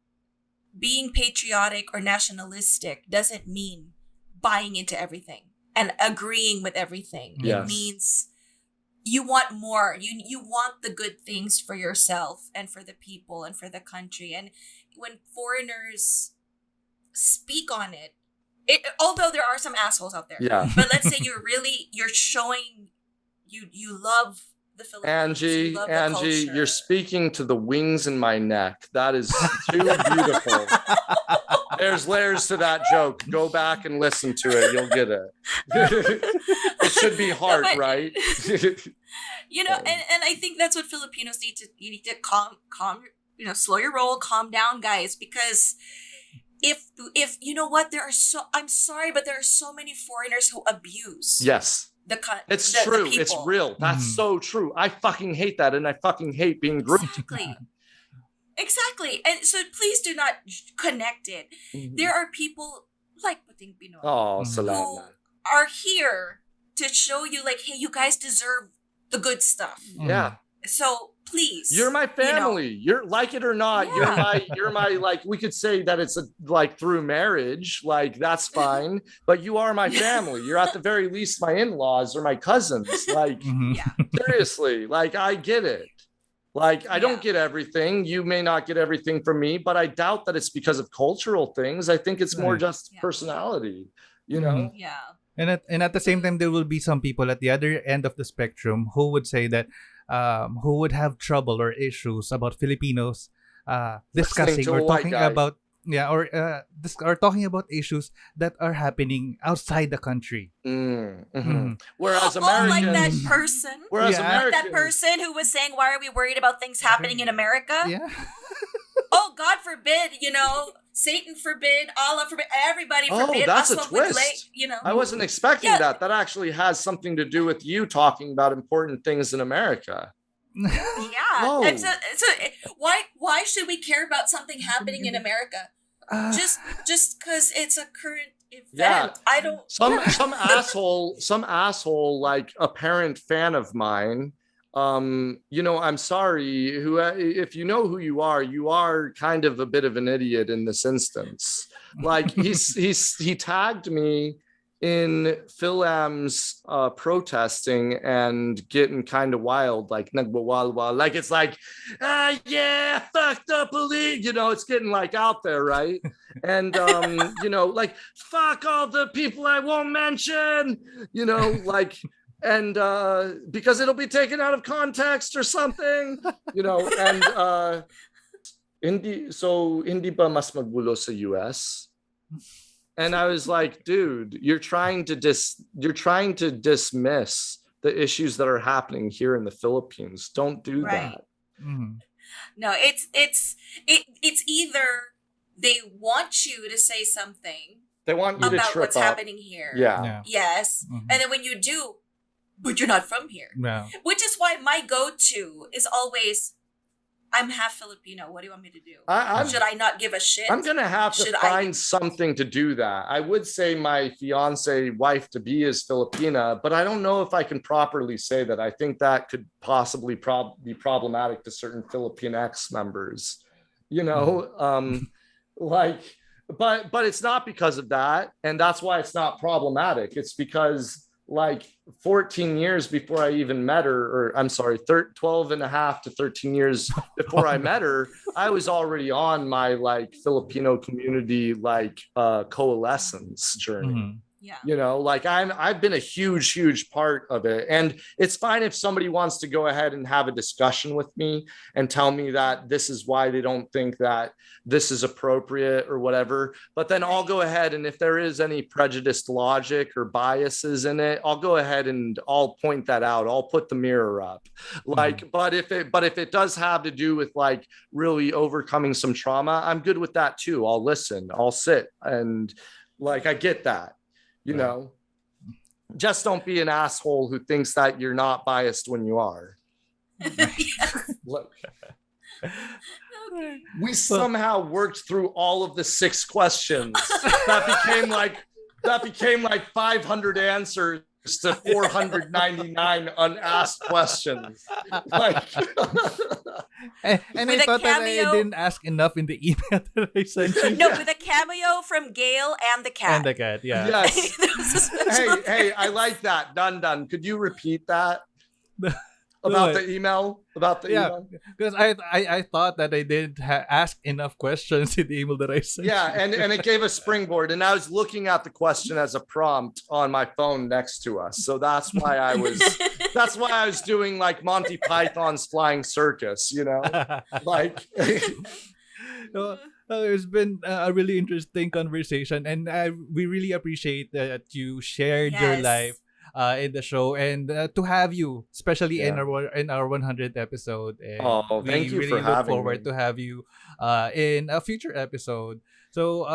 being patriotic or nationalistic doesn't mean buying into everything and agreeing with everything. Yes. It means you want more. You want the good things for yourself and for the people and for the country. And when foreigners speak on it, although there are some assholes out there, but let's say you're showing you love the Philippines. Angie, you're speaking to the wings in my neck. That is too beautiful. There's layers to that joke. Go back and listen to it. You'll get it. It should be hard, right? You know, and I think that's what Filipinos need to. You need to calm. You know, slow your roll, calm down, guys. Because if you know what, I'm sorry, but there are so many foreigners who abuse. Yes. It's true. It's real. That's so true. I fucking hate that, and I fucking hate being groomed. Exactly. And so please do not connect it. There are people like Puting Pinoy who are here to show you like, hey, you guys deserve the good stuff. Yeah. So please. You're my family. You're like it or not. Yeah. You're my like, we could say that it's like through marriage, like that's fine, but you are my family. You're at the very least my in-laws or my cousins. Like seriously, like I get it. Like, I don't get everything. You may not get everything from me, but I doubt that it's because of cultural things. I think it's more just personality, you know? Yeah. And at the same time, there will be some people at the other end of the spectrum who would say that, who would have trouble or issues about Filipinos discussing or talking about, or talking about issues that are happening outside the country. Whereas Americans, like that person. That person who was saying, "Why are we worried about things happening in America?" Yeah. Oh, God forbid, you know, Satan forbid, Allah forbid, everybody forbid. Oh, that's a twist. You know, I wasn't expecting that. That actually has something to do with you talking about important things in America. Yeah. And so why should we care about something happening in America? Just because it's a current event. Yeah. I don't. Some asshole, like a parent fan of mine. You know, I'm sorry. If you know who you are kind of a bit of an idiot in this instance. Like he tagged me in Philam's protesting and getting kind of wild, like nagbawalwa, like it's like, yeah, fuck the police, it's getting like out there, right? And like fuck all the people I won't mention, like, and because it'll be taken out of context or something, and hindi ba mas magulo sa US? And I was like, dude, you're trying to dismiss the issues that are happening here in the Philippines. Don't do that. Mm-hmm. No, it's either they want you to say something They want you to about trip what's up. happening here. Yeah. Yes. Mhm. And then when you do, but you're not from here. Yeah. Which is why my go-to is always, I'm half Filipino. What do you want me to do? Should I not give a shit? I'm going to have to find something to do that. I would say my fiance wife to be is Filipina, but I don't know if I can properly say that. I think that could possibly be problematic to certain Filipinx members, but it's not because of that. And that's why it's not problematic. It's because 14 years before I even met her, or I'm sorry, 12 and a half to 13 years before I met her, I was already on my Filipino community, coalescence journey. Mm-hmm. Yeah. I've been a huge part of it. And it's fine if somebody wants to go ahead and have a discussion with me and tell me that this is why they don't think that this is appropriate or whatever. But then I'll go ahead, and if there is any prejudiced logic or biases in it, I'll go ahead and I'll point that out. I'll put the mirror up. But if it does have to do with really overcoming some trauma, I'm good with that too. I'll listen, I'll sit, and I get that. Just don't be an asshole who thinks that you're not biased when you are. Look, we somehow worked through all of the 6 questions. That became 500 answers to 499 unasked questions. And I thought that I didn't ask enough in the email that I sent you. No, with a cameo from Gail and the cat. And the cat, yeah. Yes. Hey, I like that. Dandan, could you repeat that? About the email? Email? Because I thought that I didn't ask enough questions in the email that I sent. Yeah, and it gave a springboard, and I was looking at the question as a prompt on my phone next to us. So that's why I was doing Monty Python's Flying Circus, It's been a really interesting conversation, and we really appreciate that you shared your life in the show, and to have you, especially in our 100th episode. And thank you really for look having forward me. to have you in a future episode. So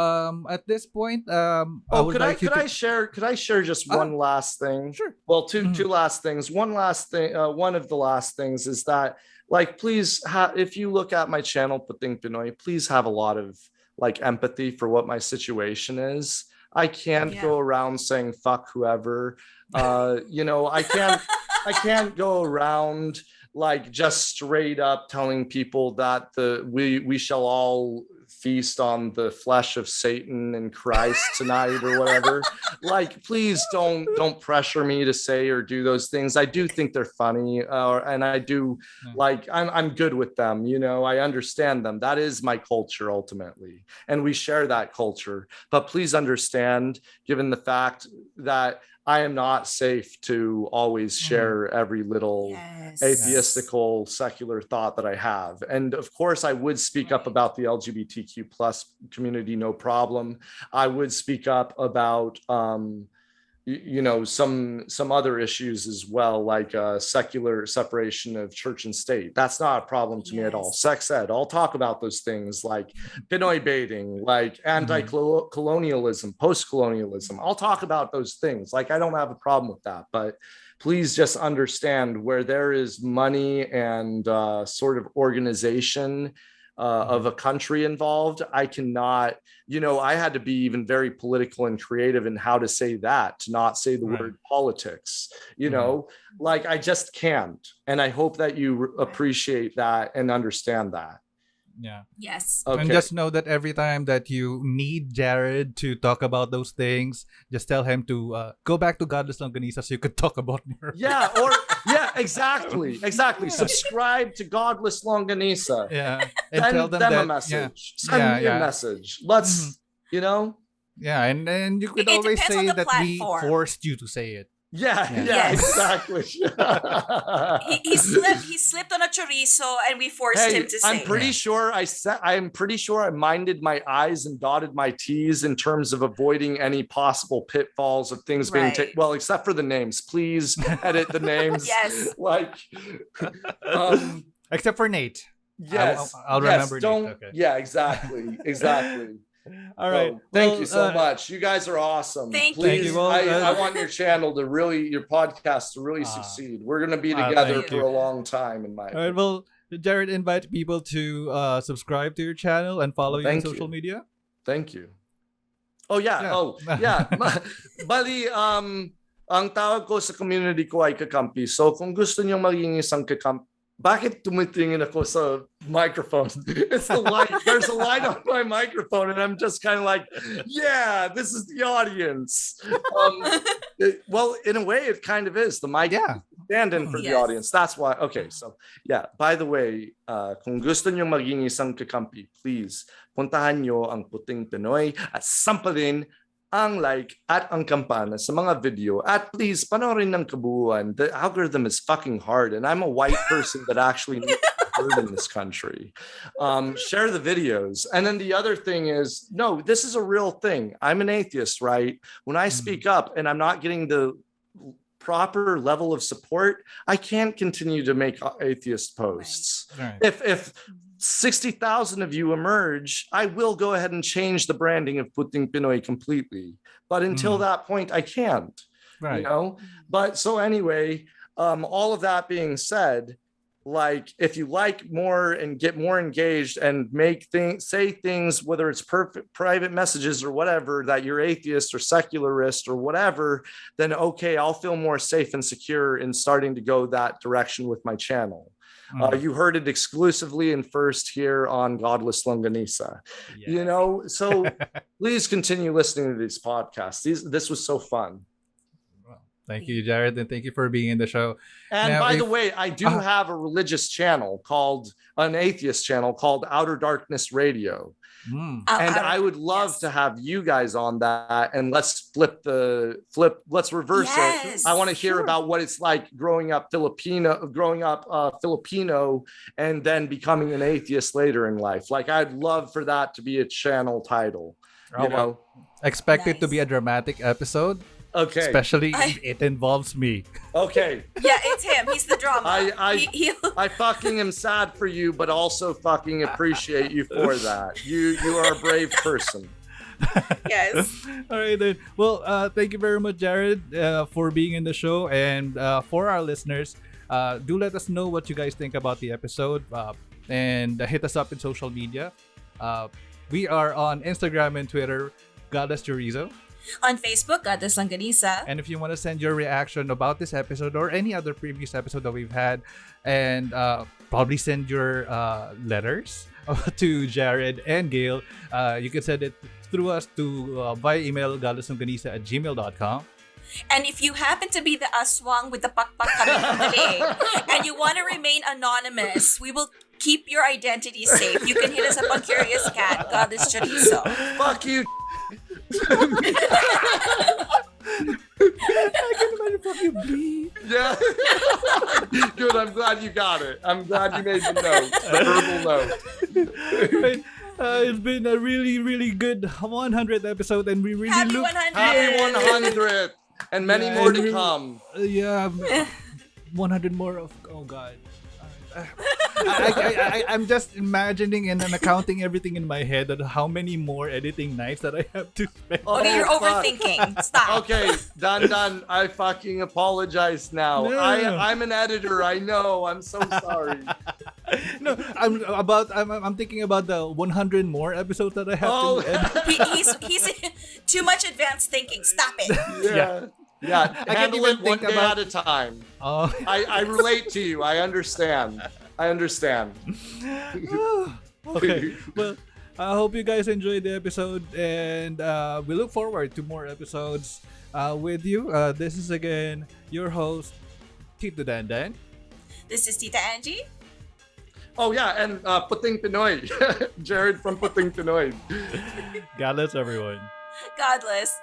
at this point, could I share just one last thing? Sure. Well, two last things. One last thing. One of the last things is that please if you look at my channel Puting Pinoy, please have a lot of empathy for what my situation is. I can't go around saying fuck whoever. I can't go around just straight up telling people that we shall all feast on the flesh of Satan and Christ tonight or whatever. Please don't pressure me to say or do those things. I do think they're funny, and I do I'm good with them. I understand them. That is my culture ultimately, and we share that culture. But please understand, given the fact that I am not safe to always share every little atheistical secular thought that I have. And of course, I would speak up about the LGBTQ plus community, no problem. I would speak up about, some other issues as well, secular separation of church and state. That's not a problem to me at all. Sex ed, I'll talk about those things like Pinoy baiting, anti-colonialism, post-colonialism. I'll talk about those things. I don't have a problem with that, but please just understand where there is money and sort of organization of a country involved. I cannot, I had to be even very political and creative in how to say that, to not say the word politics, I just can't. And I hope that you appreciate that and understand that. Yeah. Yes. Okay. And just know that every time that you need Jared to talk about those things, just tell him to go back to Godless Longganisa so you could talk about more. Yeah, exactly. Subscribe to Godless Longanisa. Yeah. And Send tell them them that, a message. Yeah. Send me a message. Let's, you know. Yeah, and you could It always depends on say the that we platform. forced you to say it. Yeah, Yes. exactly. He slipped on a chorizo and we forced him to say. I'm pretty sure I minded my I's and dotted my T's in terms of avoiding any possible pitfalls of things being taken. Well, except for the names. Please edit the names. Yes. Like, Except for Nate. yes. I'll remember Don't. Nate. Okay. Yeah, exactly. All right. So, thank you so much. You guys are awesome. Thank you. Thank you. Well, I want your channel to really, your podcast to really succeed. We're going to be together thank for you. a long time, in my All right. opinion. Well, Jared, invite people to subscribe to your channel and follow you on Thank you. social media. Thank you. Oh, yeah. Yeah. Oh, yeah. Bali, ang tawag ko sa community ko ay kakampi. So, kung gusto niyo maging isang kakampi, bakit tumitingin ako sa microphone? It's the light. There's a light on my microphone, and I'm just kind of like, yeah, this is the audience. Well, in a way, it kind of is. The mic stand in for the audience. That's why. Okay, so yeah. By the way, kung gusto niyo maging isang kakampi, please puntahan niyo ang Puting Pinoy at sampalin ang like at ang kampana sa mga video at please panoorin ng kabuuan. The algorithm is fucking hard and I'm a white person that actually needs to be heard in this country. Share the videos. And then the other thing is, no, this is a real thing. I'm an atheist, right? When I speak up and I'm not getting the proper level of support, I can't continue to make atheist posts. Right. If 60,000 of you emerge, I will go ahead and change the branding of Puting Pinoy completely. But until that point, I can't. Right. You know? But so anyway, all of that being said, like if you like more and get more engaged and say things, whether it's perfect private messages or whatever, that you're atheist or secularist or whatever, then okay, I'll feel more safe and secure in starting to go that direction with my channel. You heard it exclusively and first here on Godless Longganisa. Yeah. You know, so please continue listening to these podcasts. This was so fun. Well, thank you, Jared, and thank you for being in the show. And now, by the way, I do have a religious channel an atheist channel called Outer Darkness Radio. And I would love to have you guys on that, and let's let's reverse it. I want to hear about what it's like growing up Filipino and then becoming an atheist later in life. Like I'd love for that to be a channel title. You know, expect it to be a dramatic episode. Okay. Especially if it involves me. Okay. Yeah, it's him. He's the drama. I fucking am sad for you, but also fucking appreciate you for that. You are a brave person. Yes. All right then. Well, thank you very much, Jared, for being in the show, and for our listeners, do let us know what you guys think about the episode, and hit us up in social media. We are on Instagram and Twitter, Goddess Chorizo. On Facebook, Goddess Longganisa. And if you want to send your reaction about this episode or any other previous episode that we've had, and probably send your letters to Jared and Gail, you can send it through us to via email goddesslongganisa@gmail.com. And if you happen to be the aswang with the pakpak coming from the leg and you want to remain anonymous, we will keep your identity safe. You can hit us up on Curious Cat, Goddess Chorizo. Fuck you. I can imagine fucking bleed. Yeah. Good. I'm glad you got it. I'm glad you made the note, the verbal note. Right. It's been a really, really good 100th episode, and we really Happy look 100! Happy 100th, and many more to come. 100 more of. Oh God. I'm just imagining and then accounting everything in my head of how many more editing nights that I have to spend. Okay, you're fuck. overthinking. Stop. Okay, Dandan, I fucking apologize now. No. I'm an editor. I know. I'm so sorry. No, I'm thinking about the 100 more episodes that I have to edit. He's too much advanced thinking. Stop it. Yeah. I can't Handle even it one think day about- at a time. Oh. I relate to you. I understand. All Okay. Well, I hope you guys enjoyed the episode, and we look forward to more episodes with you. This is again your host, Tito Dandan. This is Tita Angie. Oh yeah, and Puting Pinoy. Jared from Puting Pinoy. God bless everyone. Godless.